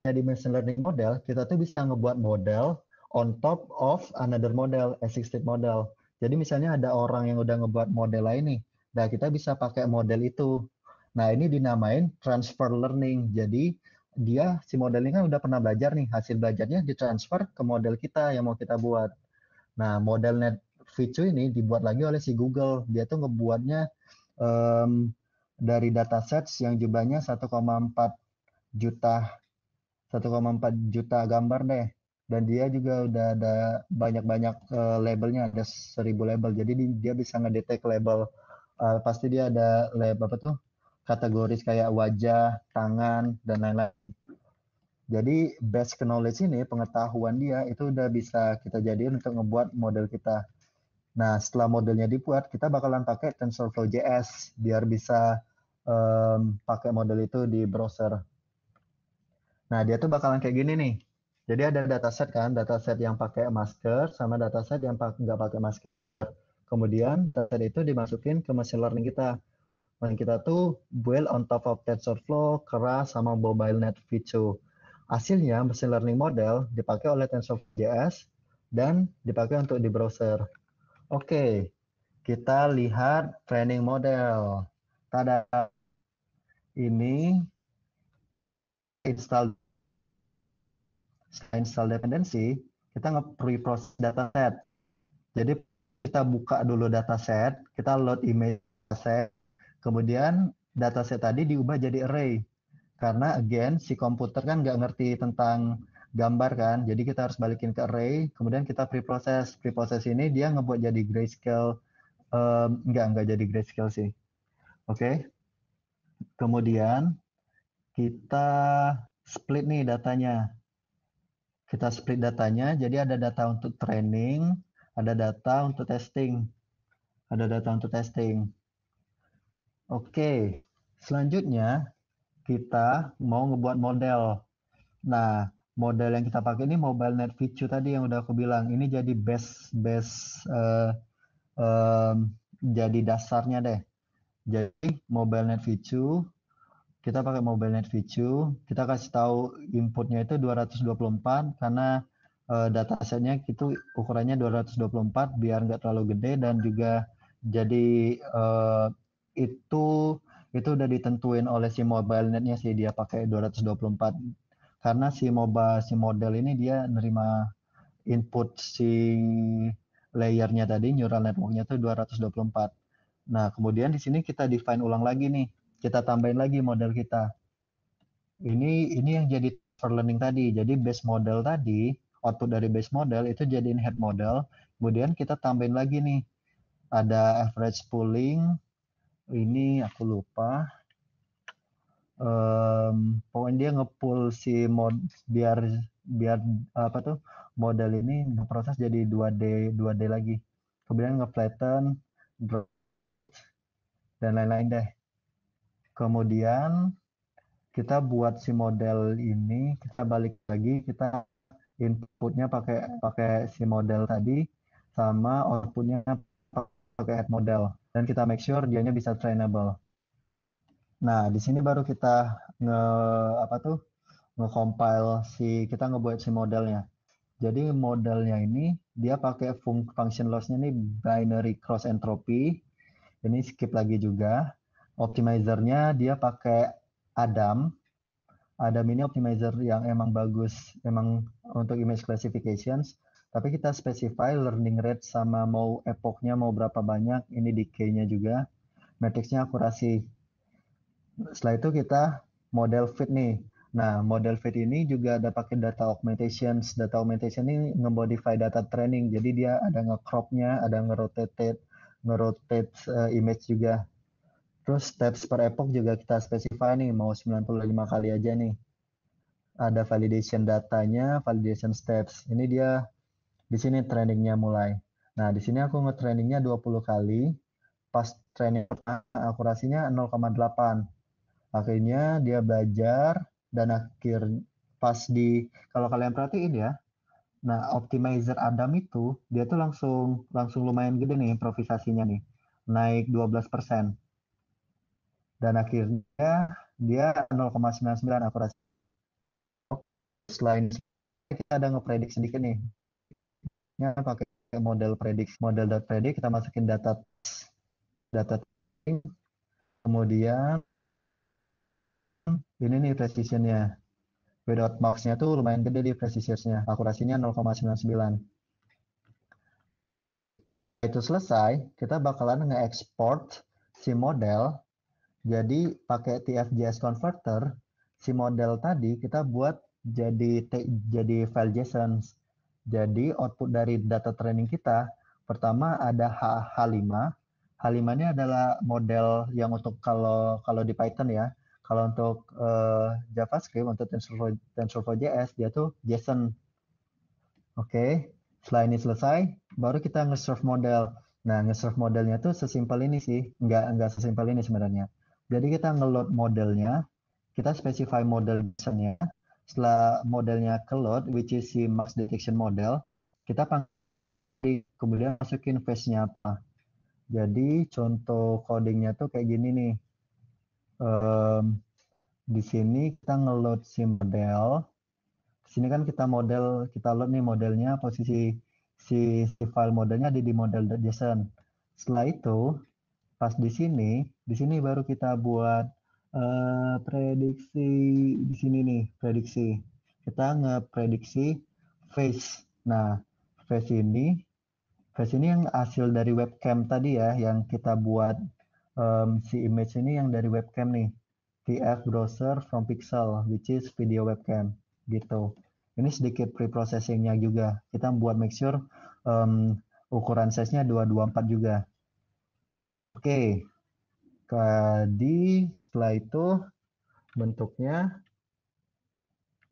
di machine learning model, kita tuh bisa ngebuat model on top of another model, existing model. Jadi misalnya ada orang yang udah ngebuat model lain nih, nah kita bisa pakai model itu. Nah ini dinamain transfer learning. Jadi dia si model ini kan udah pernah belajar nih, hasil belajarnya ditransfer ke model kita yang mau kita buat. Nah model net V2 ini dibuat lagi oleh si Google. Dia tuh ngebuatnya dari datasets yang jumlahnya 1,4 juta 1,4 juta gambar deh. Dan dia juga udah ada banyak-banyak labelnya, ada 1.000 label. Jadi dia bisa ngedetek label. Pasti dia ada label apa tuh? Kategoris kayak wajah, tangan, dan lain-lain. Jadi base knowledge ini, pengetahuan dia itu udah bisa kita jadiin untuk ngebuat model kita. Nah, setelah modelnya dibuat, kita bakalan pakai TensorFlow.js biar bisa pakai model itu di browser. Nah, dia tuh bakalan kayak gini nih. Jadi ada dataset kan, dataset yang pakai masker sama dataset yang nggak pakai masker. Kemudian dataset itu dimasukin ke machine learning kita. Dan kita tuh build on top of TensorFlow, Keras, sama MobileNet V2. Hasilnya machine learning model dipakai oleh TensorFlow.js dan dipakai untuk di browser. Oke, kita lihat training model. Tada, ini install dependency, kita nge-preprocess dataset. Jadi kita buka dulu dataset, kita load image dataset, kemudian dataset tadi diubah jadi array. Karena again si komputer kan nggak ngerti tentang gambar kan, jadi kita harus balikin ke array, kemudian kita preprocess. Preprocess ini dia ngebuat jadi grayscale, nggak jadi grayscale sih. Oke. Kemudian kita split nih datanya. Kita split datanya, jadi ada data untuk training, ada data untuk testing. Ada data untuk testing. Oke, selanjutnya kita mau ngebuat model. Nah, model yang kita pakai ini MobileNet V2 tadi yang udah aku bilang. Ini jadi jadi dasarnya deh. Jadi MobileNet V2, kita pakai MobileNet V2, kita kasih tahu inputnya itu 224 karena datasetnya itu ukurannya 224 biar nggak terlalu gede dan juga jadi itu itu udah ditentuin oleh si MobileNet-nya sih dia pakai 224 karena si model ini dia nerima input si layernya tadi neural networknya tuh 224. Nah, kemudian di sini kita define ulang lagi nih. Kita tambahin lagi model kita. Ini yang jadi for learning tadi. Jadi base model tadi, output dari base model itu jadiin head model. Kemudian kita tambahin lagi nih. Ada average pooling. Ini aku lupa. Pokoknya dia ngepool si mod biar biar apa tuh model ini ngeproses jadi 2D lagi. Kemudian ngeflatten dan lain-lain deh. Kemudian kita buat si model ini, kita balik lagi, kita inputnya pakai pakai si model tadi, sama outputnya pakai head model, dan kita make sure dianya bisa trainable. Nah, di sini baru kita apa tuh nge-compile kita ngebuat si modelnya. Jadi modelnya ini dia pakai function loss-nya ini binary cross entropy. Ini skip lagi juga. Optimizernya dia pakai Adam. Adam ini optimizer yang emang bagus, emang untuk image classifications. Tapi kita specify learning rate sama mau epochnya mau berapa banyak. Ini decay-nya juga. Matrixnya akurasi. Setelah itu kita model fit nih. Nah, model fit ini juga ada pakai data augmentation. Data augmentation ini nge-modify data training. Jadi dia ada nge-cropnya, ada nge-rotate image juga. Terus steps per epoch juga kita specify nih, mau 95 kali aja nih. Ada validation datanya, validation steps. Ini dia di sini trainingnya mulai. Nah, di sini aku nge-trainingnya 20 kali. Pas training akurasinya 0,8. Akhirnya dia belajar dan pas kalau kalian perhatiin ya, nah optimizer Adam itu dia tuh langsung langsung lumayan gede nih improvisasinya nih, naik 12%. Dan akhirnya dia 0,99 akurasi. Selain kita ada ngepredik sedikit nih, pakai model dot predict, kita masukin data kemudian ini nih precisionnya. Without marks-nya tuh lumayan gede di precision-nya. Akurasinya 0,99. Itu selesai, kita bakalan nge-export si model. Jadi pakai TF-JS converter, si model tadi kita buat jadi file JSON. Jadi output dari data training kita, pertama ada H5. H5 ini adalah model yang untuk kalau di Python ya. Kalau untuk JavaScript, untuk TensorFlow.js, dia tuh JSON. Oke, setelah ini selesai, baru kita nge-serve model. Nah, nge-serve modelnya tuh sesimpel ini sih, nggak sesimpel ini sebenarnya. Jadi kita nge-load modelnya, kita specify model misalnya. Setelah modelnya ke-load, which is si max detection model, kita panggil, kemudian masukin face-nya apa. Jadi contoh codingnya tuh kayak gini nih. Di sini kita nge-load si model. Sini kan kita load nih modelnya, posisi si file modelnya ada di model.json. Setelah itu, pas di sini baru kita buat prediksi di sini nih, prediksi. Kita ngeprediksi face. Nah, face ini yang hasil dari webcam tadi ya, yang kita buat si image ini yang dari webcam nih. TF browser from pixel, which is video webcam, gitu. Ini sedikit pre-processingnya juga. Kita buat make sure ukuran size-nya 224 juga. Oke, setelah itu bentuknya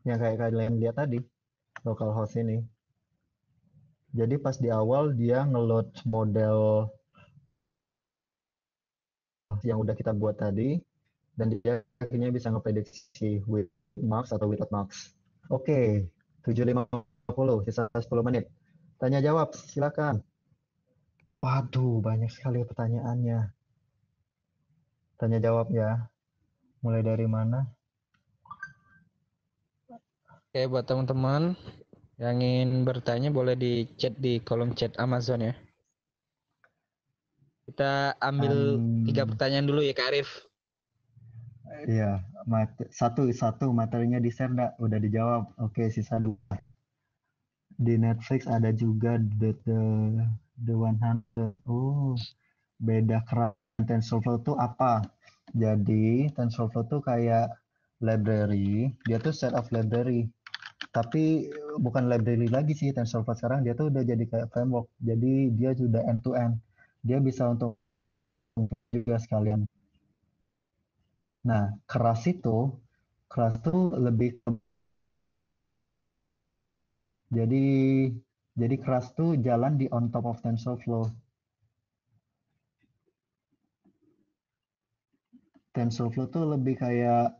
yang kayak kalian lihat tadi, localhost ini. Jadi pas di awal dia nge-load model yang udah kita buat tadi, dan dia akhirnya bisa ngeprediksi with marks atau without marks. Oke, 7.50, sisa 10 menit. Tanya jawab, silakan. Waduh, banyak sekali pertanyaannya. Tanya jawab ya. Mulai dari mana? Oke, buat teman-teman yang ingin bertanya boleh di chat di kolom chat Amazon ya. Kita ambil 3 pertanyaan dulu ya Kak Arif. Iya, satu materinya di share enggak? Udah dijawab. Oke, sisa 2. Di Netflix ada juga the 100. Oh, beda keran TensorFlow itu apa? Jadi TensorFlow itu kayak library, dia tuh set of library. Tapi bukan library lagi sih TensorFlow sekarang, dia tuh udah jadi kayak framework. Jadi dia sudah end to end. Dia bisa untuk juga sekalian. Nah, keras itu lebih jadi jadi keras tuh jalan di on top of TensorFlow. TensorFlow tuh lebih kayak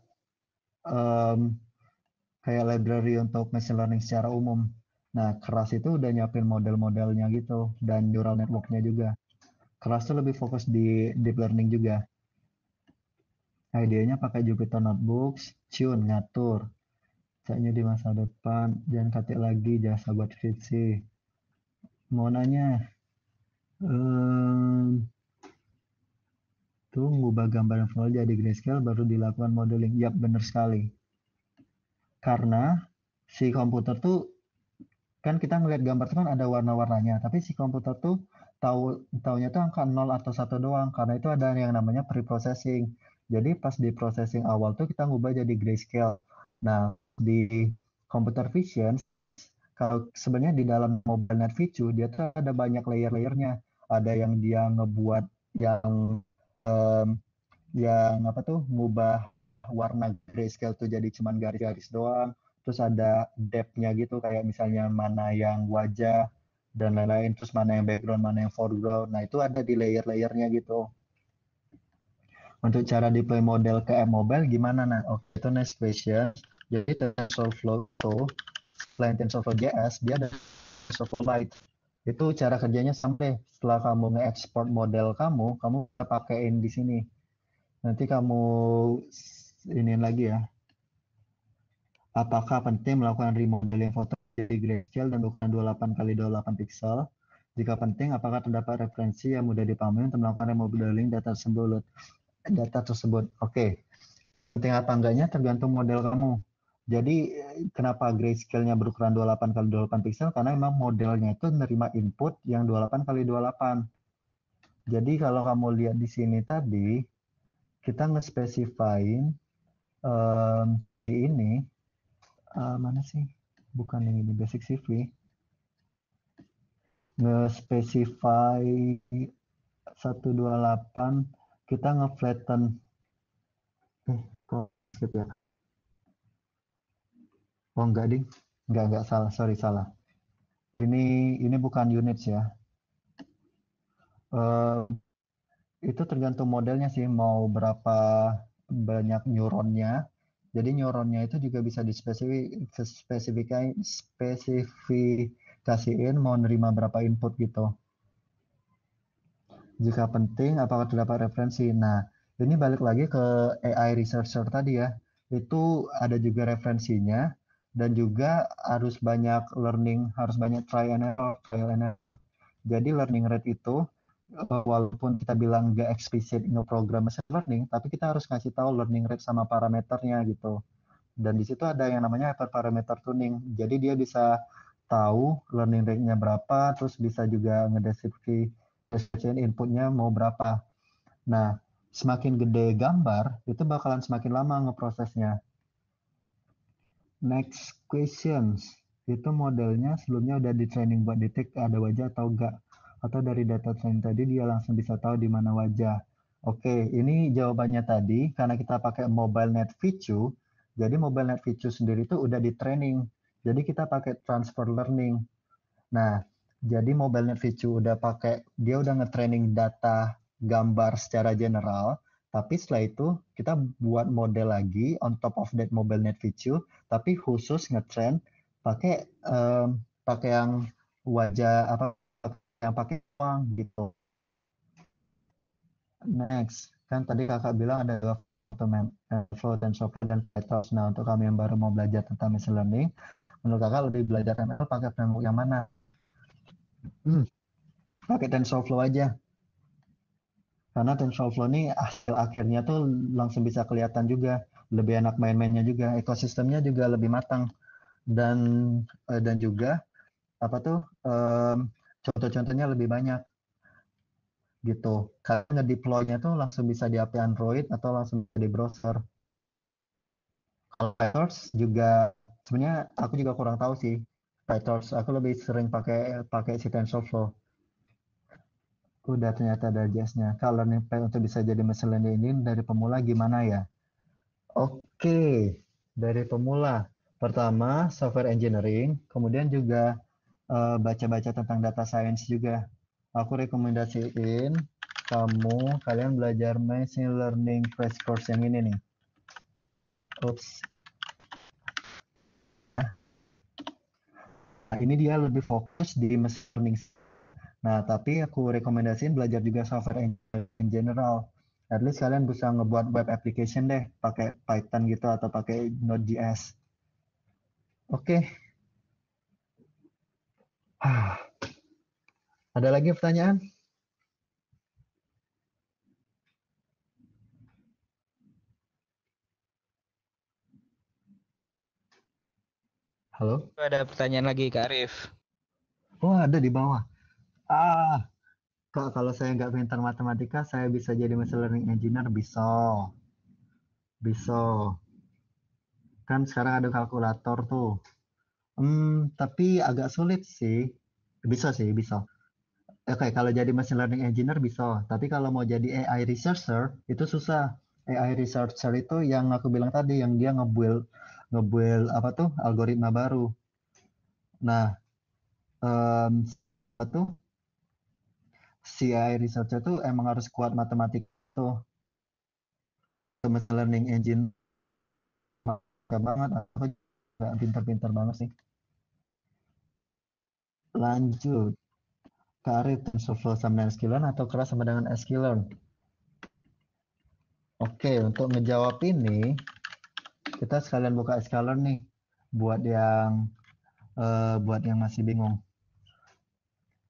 library untuk machine learning secara umum. Nah, keras itu udah nyiapin model-modelnya gitu dan neural networknya juga. Keras tuh lebih fokus di deep learning juga. Idenya pakai Jupyter Notebooks, Tune ngatur. Kayaknya di masa depan jangan katik lagi jasa buat skripsi. Mau nanya, tuh ngubah gambar full jadi grayscale baru dilakukan modeling. Yap, benar sekali. Karena si komputer tuh kan kita ngelihat gambar tuh kan ada warna-warnanya, tapi si komputer tuh taunya tuh angka 0 atau 1 doang karena itu ada yang namanya pre-processing. Jadi pas di processing awal tuh kita ngubah jadi grayscale. Nah, di computer vision, kalau sebenarnya di dalam mobile net VCU, dia tuh ada banyak layer-layernya. Ada yang dia ngebuat yang em, yang apa tuh ngubah warna grayscale tuh jadi cuman garis-garis doang. Terus ada depth-nya gitu kayak misalnya mana yang wajah dan lain-lain, terus mana yang background, mana yang foreground. Nah, itu ada di layer-layernya gitu. Untuk cara deploy model ke app mobile gimana? Nah, oke, itu next question. Jadi TensorFlow itu selain TensorFlow JS, dia ada TensorFlow Lite. Itu cara kerjanya sampai setelah kamu nge-export model kamu, kamu bisa pakaiin di sini. Nanti kamu ini lagi ya. Apakah penting melakukan remodeling foto jadi grayscale dan ukuran 28 kali 28 pixel? Jika penting, apakah terdapat referensi yang mudah dipahami untuk melakukan remodeling data tersebut? Oke. Penting apa enggaknya tergantung model kamu. Jadi kenapa grayscale-nya berukuran 28 kali 28 pixel? Karena memang modelnya itu menerima input yang 28 kali 28. Jadi kalau kamu lihat di sini tadi, kita nge-specifyin di ini, mana sih? Bukan yang ini, basic CV. Nge-specify 128, kita nge-flatten. Kok skip ya? Oh enggak, ding. Enggak, salah, sorry, salah. Ini bukan units ya. Eh, itu tergantung modelnya sih, mau berapa banyak neuronnya. Jadi neuronnya itu juga bisa spesifikasiin mau nerima berapa input gitu. Jika penting, apakah terdapat referensi? Nah, ini balik lagi ke AI researcher tadi ya. Itu ada juga referensinya dan juga harus banyak trial and error. Jadi learning rate itu walaupun kita bilang nggak eksplisit nge-program machine learning, tapi kita harus ngasih tahu learning rate sama parameternya gitu. Dan di situ ada yang namanya hyperparameter tuning. Jadi dia bisa tahu learning rate-nya berapa, terus bisa juga ngedeskripsiin inputnya mau berapa. Nah, semakin gede gambar, itu bakalan semakin lama ngeprosesnya. Next questions. Itu modelnya sebelumnya udah di training buat detect ada wajah atau enggak. Atau dari data training tadi dia langsung bisa tahu di mana wajah. Oke, ini jawabannya tadi karena kita pakai mobile net VCU. Jadi mobile net VCU sendiri itu udah di training. Jadi kita pakai transfer learning. Nah, jadi mobile net VCU dia udah nge-training data gambar secara general, tapi setelah itu kita buat model lagi on top of that mobile net VCU, tapi khusus nge-train pakai pakai yang wajah apa yang pakai uang gitu. Next, kan tadi kakak bilang ada dua flow dan software dan PyTorch. Nah, untuk kami yang baru mau belajar tentang machine learning, menurut kakak lebih belajar ML pakai framework yang mana? Pakai TensorFlow aja. Karena TensorFlow ini hasil akhirnya tuh langsung bisa kelihatan juga. Lebih enak main-mainnya juga. Ekosistemnya juga lebih matang. Dan dan juga apa tuh contoh-contohnya lebih banyak gitu. Karena ngedeploy-nya tuh langsung bisa di API Android atau langsung di browser. Kalau PyTorch juga sebenarnya aku juga kurang tahu sih. PyTorch aku lebih sering pakai pakai si TensorFlow. Udah ternyata ada JS-nya. Kalau nih untuk bisa jadi mesin learning ini dari pemula gimana ya? Oke, dari pemula. Pertama, software engineering, kemudian juga baca-baca tentang data science juga. Aku rekomendasiin kalian belajar machine learning crash course yang ini nih. Oops. Nah, ini dia lebih fokus di machine learning. Nah, tapi aku rekomendasiin belajar juga software in general. At least kalian bisa ngebuat web application deh, pakai Python gitu atau pakai Node.js. Oke. Ada lagi pertanyaan? Halo? Ada pertanyaan lagi Kak Arif. Oh, ada di bawah. Ah, Kak, kalau saya nggak pintar matematika, saya bisa jadi machine learning engineer? Bisa. Bisa. Kan sekarang ada kalkulator tuh. Tapi agak sulit sih. Bisa sih, bisa. Oke, kalau jadi machine learning engineer bisa. Tapi kalau mau jadi AI researcher itu susah. AI researcher itu yang aku bilang tadi, yang dia ngebuild ngebuild apa tuh algoritma baru. Nah, apa tuh si AI researcher tuh emang harus kuat matematik tuh. Machine learning engine gak banget. Aku gak pinter-pinter banget sih. Lanjut. Karir TensorFlow sama dengan sklearn atau keras sama dengan sklearn? Oke, untuk ngejawab ini, kita sekalian buka sklearn nih, buat yang masih bingung.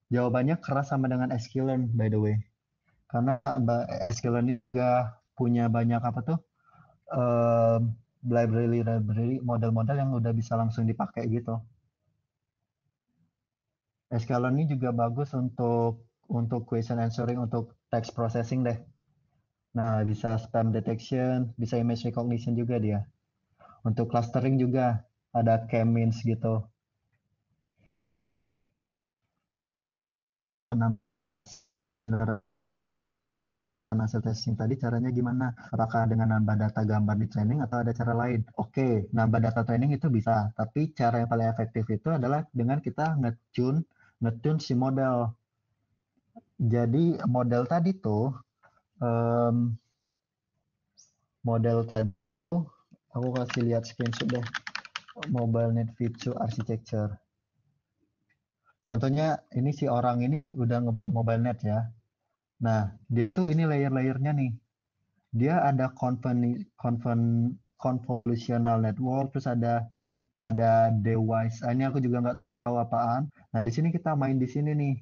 Jawabannya keras sama dengan sklearn, by the way. Karena sklearn ini juga punya banyak apa tuh, eh, library model-model yang udah bisa langsung dipakai gitu. Sklearn ini juga bagus untuk question answering, untuk text processing deh. Nah, bisa spam detection, bisa image recognition juga dia. Untuk clustering juga ada k-means gitu. Nah, hasil testing tadi caranya gimana? Apakah dengan nambah data gambar di training atau ada cara lain? Oke, nambah data training itu bisa, tapi cara yang paling efektif itu adalah dengan kita ngetune si model. Jadi model tadi tuh, em, model tadi tuh, aku kasih lihat screenshot deh, mobile net feature architecture. Contohnya ini si orang ini udah mobile net ya. Nah, dia tuh ini layer-layernya nih. Dia ada convolutional network, terus ada device. Ini aku juga nggak tahu apaan. Nah, di sini kita main di sini nih.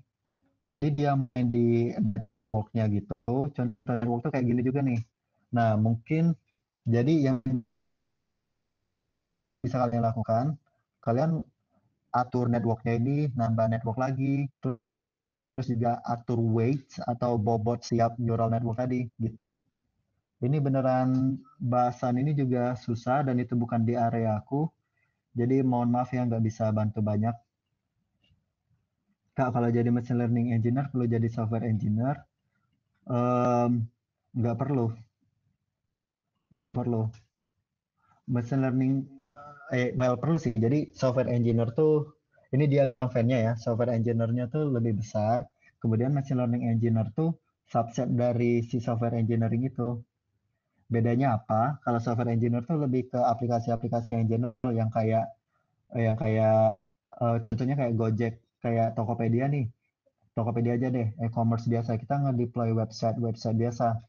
Jadi dia main di networknya gitu. Contoh network tuh kayak gini juga nih. Nah, mungkin jadi yang bisa kalian lakukan, kalian atur networknya ini, nambah network lagi, terus juga atur weights atau bobot siap neural network tadi. Gitu. Ini beneran bahasan ini juga susah dan itu bukan di area aku. Jadi mohon maaf ya nggak bisa bantu banyak. Kak, kalau jadi machine learning engineer perlu jadi software engineer? Em, nggak perlu, perlu. Machine learning, well perlu sih. Jadi software engineer tuh, ini dia fan-nya ya, software engineer-nya tuh lebih besar. Kemudian machine learning engineer tuh subset dari si software engineering itu. Bedanya apa? Kalau software engineer tuh lebih ke aplikasi-aplikasi yang general yang kayak contohnya kayak Gojek, kayak Tokopedia nih. Tokopedia aja deh, e-commerce biasa. Kita nge-deploy website biasa.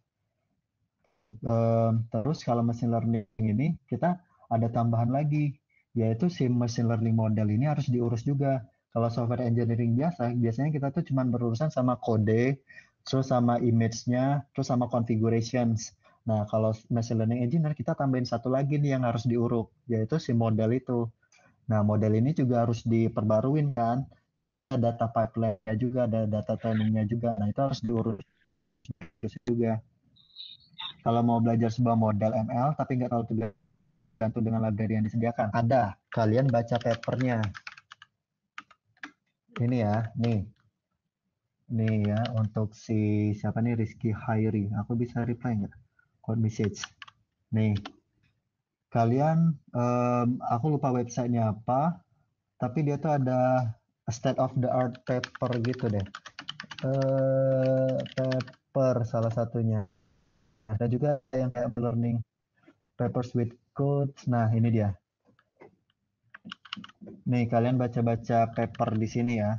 Terus kalau machine learning ini kita ada tambahan lagi, yaitu si machine learning model ini harus diurus juga. Kalau software engineering biasanya kita tuh cuma berurusan sama kode, terus sama image-nya, terus sama configurations. Nah, kalau machine learning engineer kita tambahin satu lagi nih yang harus diuruk, yaitu si model itu. Nah, model ini juga harus diperbaruin kan. Ada data pipeline juga, ada data trainingnya juga. Nah, itu harus diurus juga. Kalau mau belajar sebuah model ML, tapi nggak terlalu tergantung dengan library yang disediakan. Ada. Kalian baca papernya. Ini ya, nih. Nih ya, untuk si siapa nih, Rizky Hairi. Aku bisa reply nggak? Code message. Nih, kalian, aku lupa websitenya apa, tapi dia tuh ada state of the art paper gitu deh. Paper salah satunya. Ada juga yang kayak learning papers with code. Nah, ini dia. Nih, kalian baca-baca paper di sini ya.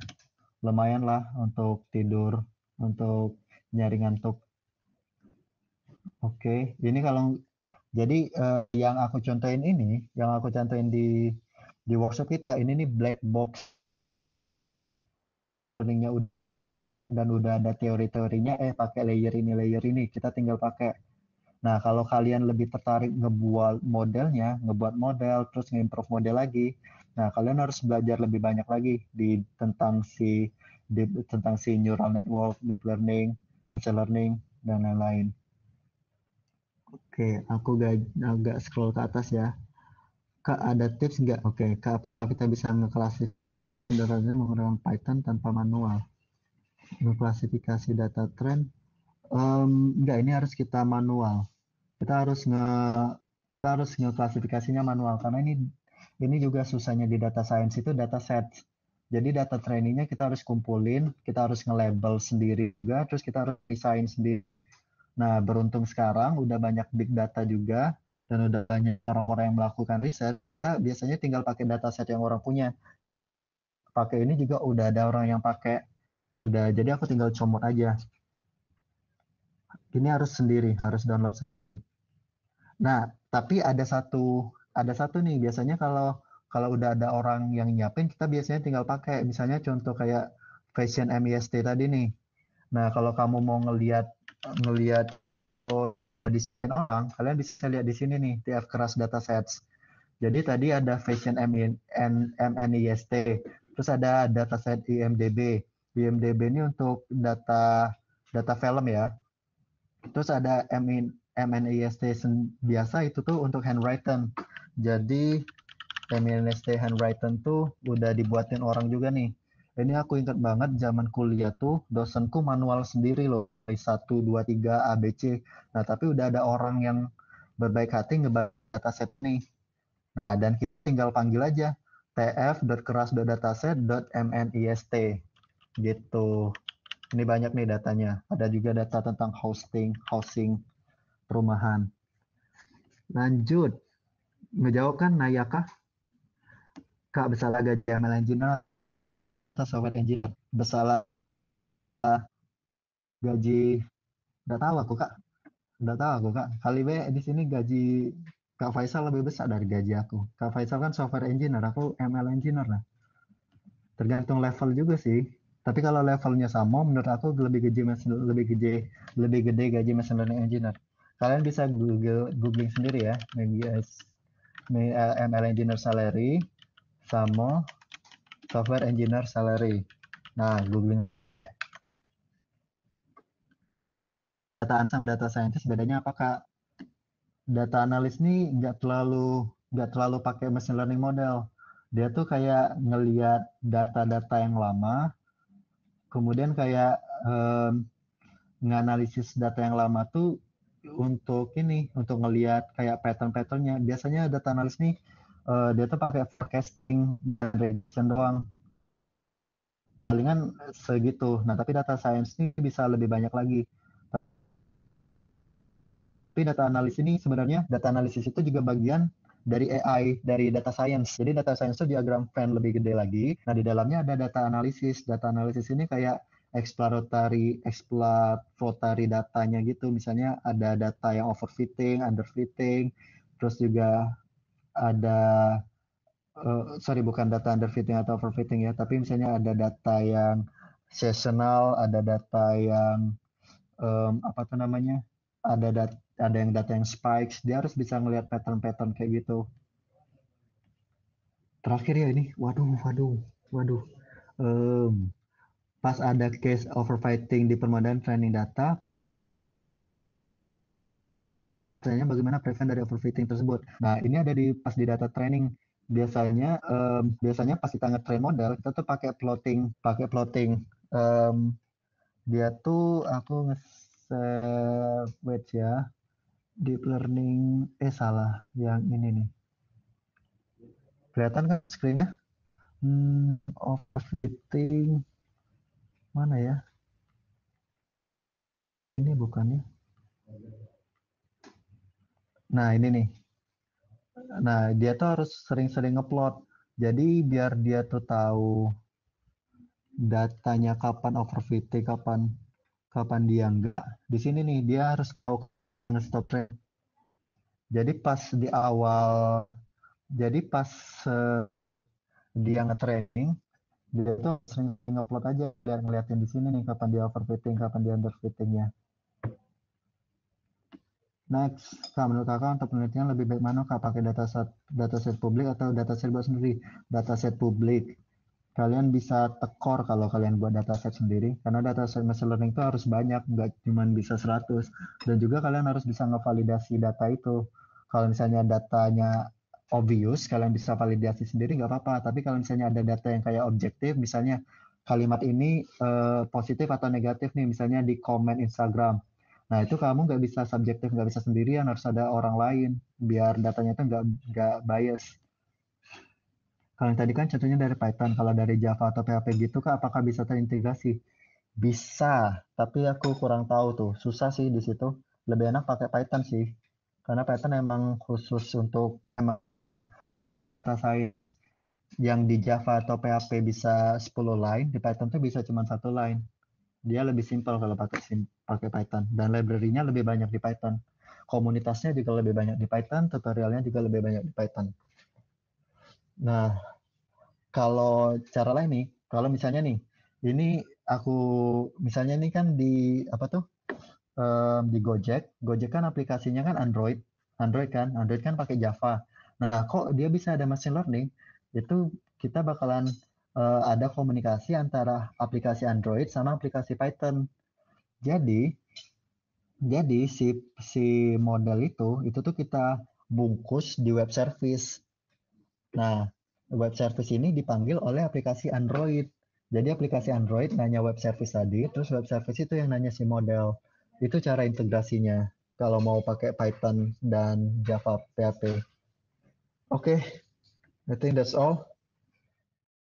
Lumayan lah untuk tidur, untuk nyari ngantuk. Oke, ini kalau jadi yang aku contohin ini, yang aku contohin di workshop kita ini nih black box learningnya dan udah ada teori-teorinya, pakai layer ini, kita tinggal pakai. Nah, kalau kalian lebih tertarik ngebuat model, terus nge-improve model lagi, nah kalian harus belajar lebih banyak lagi tentang si neural network, deep learning, machine learning, dan lain-lain. Oke, aku agak scroll ke atas ya. Kak, ada tips nggak? Oke, Kak, apa kita bisa ngeklasifikasi datanya menggunakan Python tanpa manual? Ngeklasifikasi data trend? Nggak, ini harus kita manual. Kita harus kita harus ngeklasifikasinya manual karena ini juga susahnya di data science itu data set. Jadi data trainingnya kita harus kumpulin, kita harus nge-label sendiri juga, terus kita harus desain sendiri. Nah, beruntung sekarang udah banyak big data juga dan udah banyak orang-orang yang melakukan riset. Kita biasanya tinggal pakai dataset yang orang punya. Pakai ini juga udah ada orang yang pakai. Udah, jadi aku tinggal comot aja. Ini harus sendiri, harus download. Nah, tapi ada satu nih. Biasanya kalau kalau udah ada orang yang nyiapin, kita biasanya tinggal pakai. Misalnya contoh kayak Fashion MIST tadi nih. Nah, kalau kamu mau ngelihat ngelihat oh, desain orang, kalian bisa lihat di sini nih, TF Keras Datasets. Jadi tadi ada Fashion MNIST, terus ada dataset IMDb. IMDb ini untuk data data film ya. Terus ada MNIST biasa itu tuh untuk handwritten. Jadi MNIST handwritten tuh udah dibuatin orang juga nih. Ini aku ingat banget zaman kuliah tuh dosenku manual sendiri loh. 1, 2, 3 ABC. Nah, tapi udah ada orang yang berbaik hati ngebaca dataset nih. Nah, dan kita tinggal panggil aja tf.keras.dataset.mnist gitu. Ini banyak nih datanya. Ada juga data tentang housing perumahan. Lanjut, ngejawab kan Nayaka? Kak, bersalah gaji ML engineer atau software engineer? Bersalah gaji, udah tahu aku Kak. Udah tahu aku Kak. Kali B di sini gaji Kak Faisal lebih besar dari gaji aku. Kak Faisal kan software engineer, aku ML engineer lah. Tergantung level juga sih. Tapi kalau levelnya sama, menurut aku lebih gede gaji machine learning engineer. Kalian bisa googling sendiri ya, ML engineer salary sama software engineer salary. Nah, googling data scientist bedanya apa Kak? Data analis nih nggak terlalu pakai machine learning model. Dia tuh kayak ngeliat data-data yang lama, kemudian kayak nganalisis data yang lama tuh untuk ngelihat kayak pattern-patternnya. Biasanya data analis nih dia tuh pakai forecasting dan regression doang. Palingan segitu. Nah, tapi data science ini bisa lebih banyak lagi. Tapi data analisis itu juga bagian dari AI, dari data science. Jadi data science itu diagram Venn lebih gede lagi. Nah, di dalamnya ada data analisis. Data analisis ini kayak exploratory datanya gitu. Misalnya ada data yang overfitting, underfitting, terus juga ada sorry, bukan data underfitting atau overfitting ya, tapi misalnya ada data yang seasonal, ada data yang apa tuh namanya, ada yang data yang spikes. Dia harus bisa ngelihat pattern-pattern kayak gitu. Terakhir ya ini, waduh, waduh, waduh. Em, Pas ada case overfitting di permodalan training data, caranya bagaimana prevent dari overfitting tersebut. Nah, ini ada pas di data training. Biasanya pas kita nge-train model, kita tuh pakai plotting. Em, Dia tuh aku nge-save, wait ya, deep learning, salah, yang ini nih. Kelihatan kan screen-nya? Overfitting, mana ya? Ini bukannya. Nah, ini nih. Nah, dia tuh harus sering-sering ngeplot. Jadi biar dia tuh tahu datanya kapan overfitting, kapan kapan dia enggak. Di sini nih dia harus tahu nge-stop trend. Jadi pas di awal, jadi pas eh, dia nge-training, dia tuh sering upload aja biar ngeliatin di sini nih kapan dia overfitting, kapan dia underfittingnya. Next, Kak, menurut Kakak untuk penelitian lebih baik mana Kak? Pakai dataset publik atau dataset buat sendiri? Dataset publik. Kalian bisa tekor kalau kalian buat dataset sendiri, karena dataset machine learning itu harus banyak, nggak cuma bisa 100. Dan juga kalian harus bisa ngevalidasi data itu. Kalau misalnya datanya obvious, kalian bisa validasi sendiri nggak apa-apa. Tapi kalau misalnya ada data yang kayak objektif, misalnya kalimat ini positif atau negatif nih, misalnya di komen Instagram. Nah itu kamu nggak bisa subjektif, nggak bisa sendirian, harus ada orang lain biar datanya itu nggak bias. Kalau yang tadi kan contohnya dari Python, kalau dari Java atau PHP gitu Kak, apakah bisa terintegrasi? Bisa, tapi aku kurang tahu tuh. Susah sih di situ. Lebih enak pakai Python sih. Karena Python emang khusus untuk emang rasain yang di Java atau PHP bisa 10 line, di Python tuh bisa cuma satu line. Dia lebih simpel kalau pakai Python dan library-nya lebih banyak di Python. Komunitasnya juga lebih banyak di Python, tutorialnya juga lebih banyak di Python. Nah, kalau cara lain nih, kalau misalnya nih, ini aku misalnya nih kan di apa tuh di Gojek, Gojek kan aplikasinya kan Android, Android kan pakai Java. Nah, kok dia bisa ada machine learning? Itu kita bakalan ada komunikasi antara aplikasi Android sama aplikasi Python. Jadi, jadi si model itu tuh kita bungkus di web service. Nah, web service ini dipanggil oleh aplikasi Android. Jadi aplikasi Android nanya web service tadi, terus web service itu yang nanya si model. Itu cara integrasinya kalau mau pakai Python dan Java PHP. Oke, I think that's all.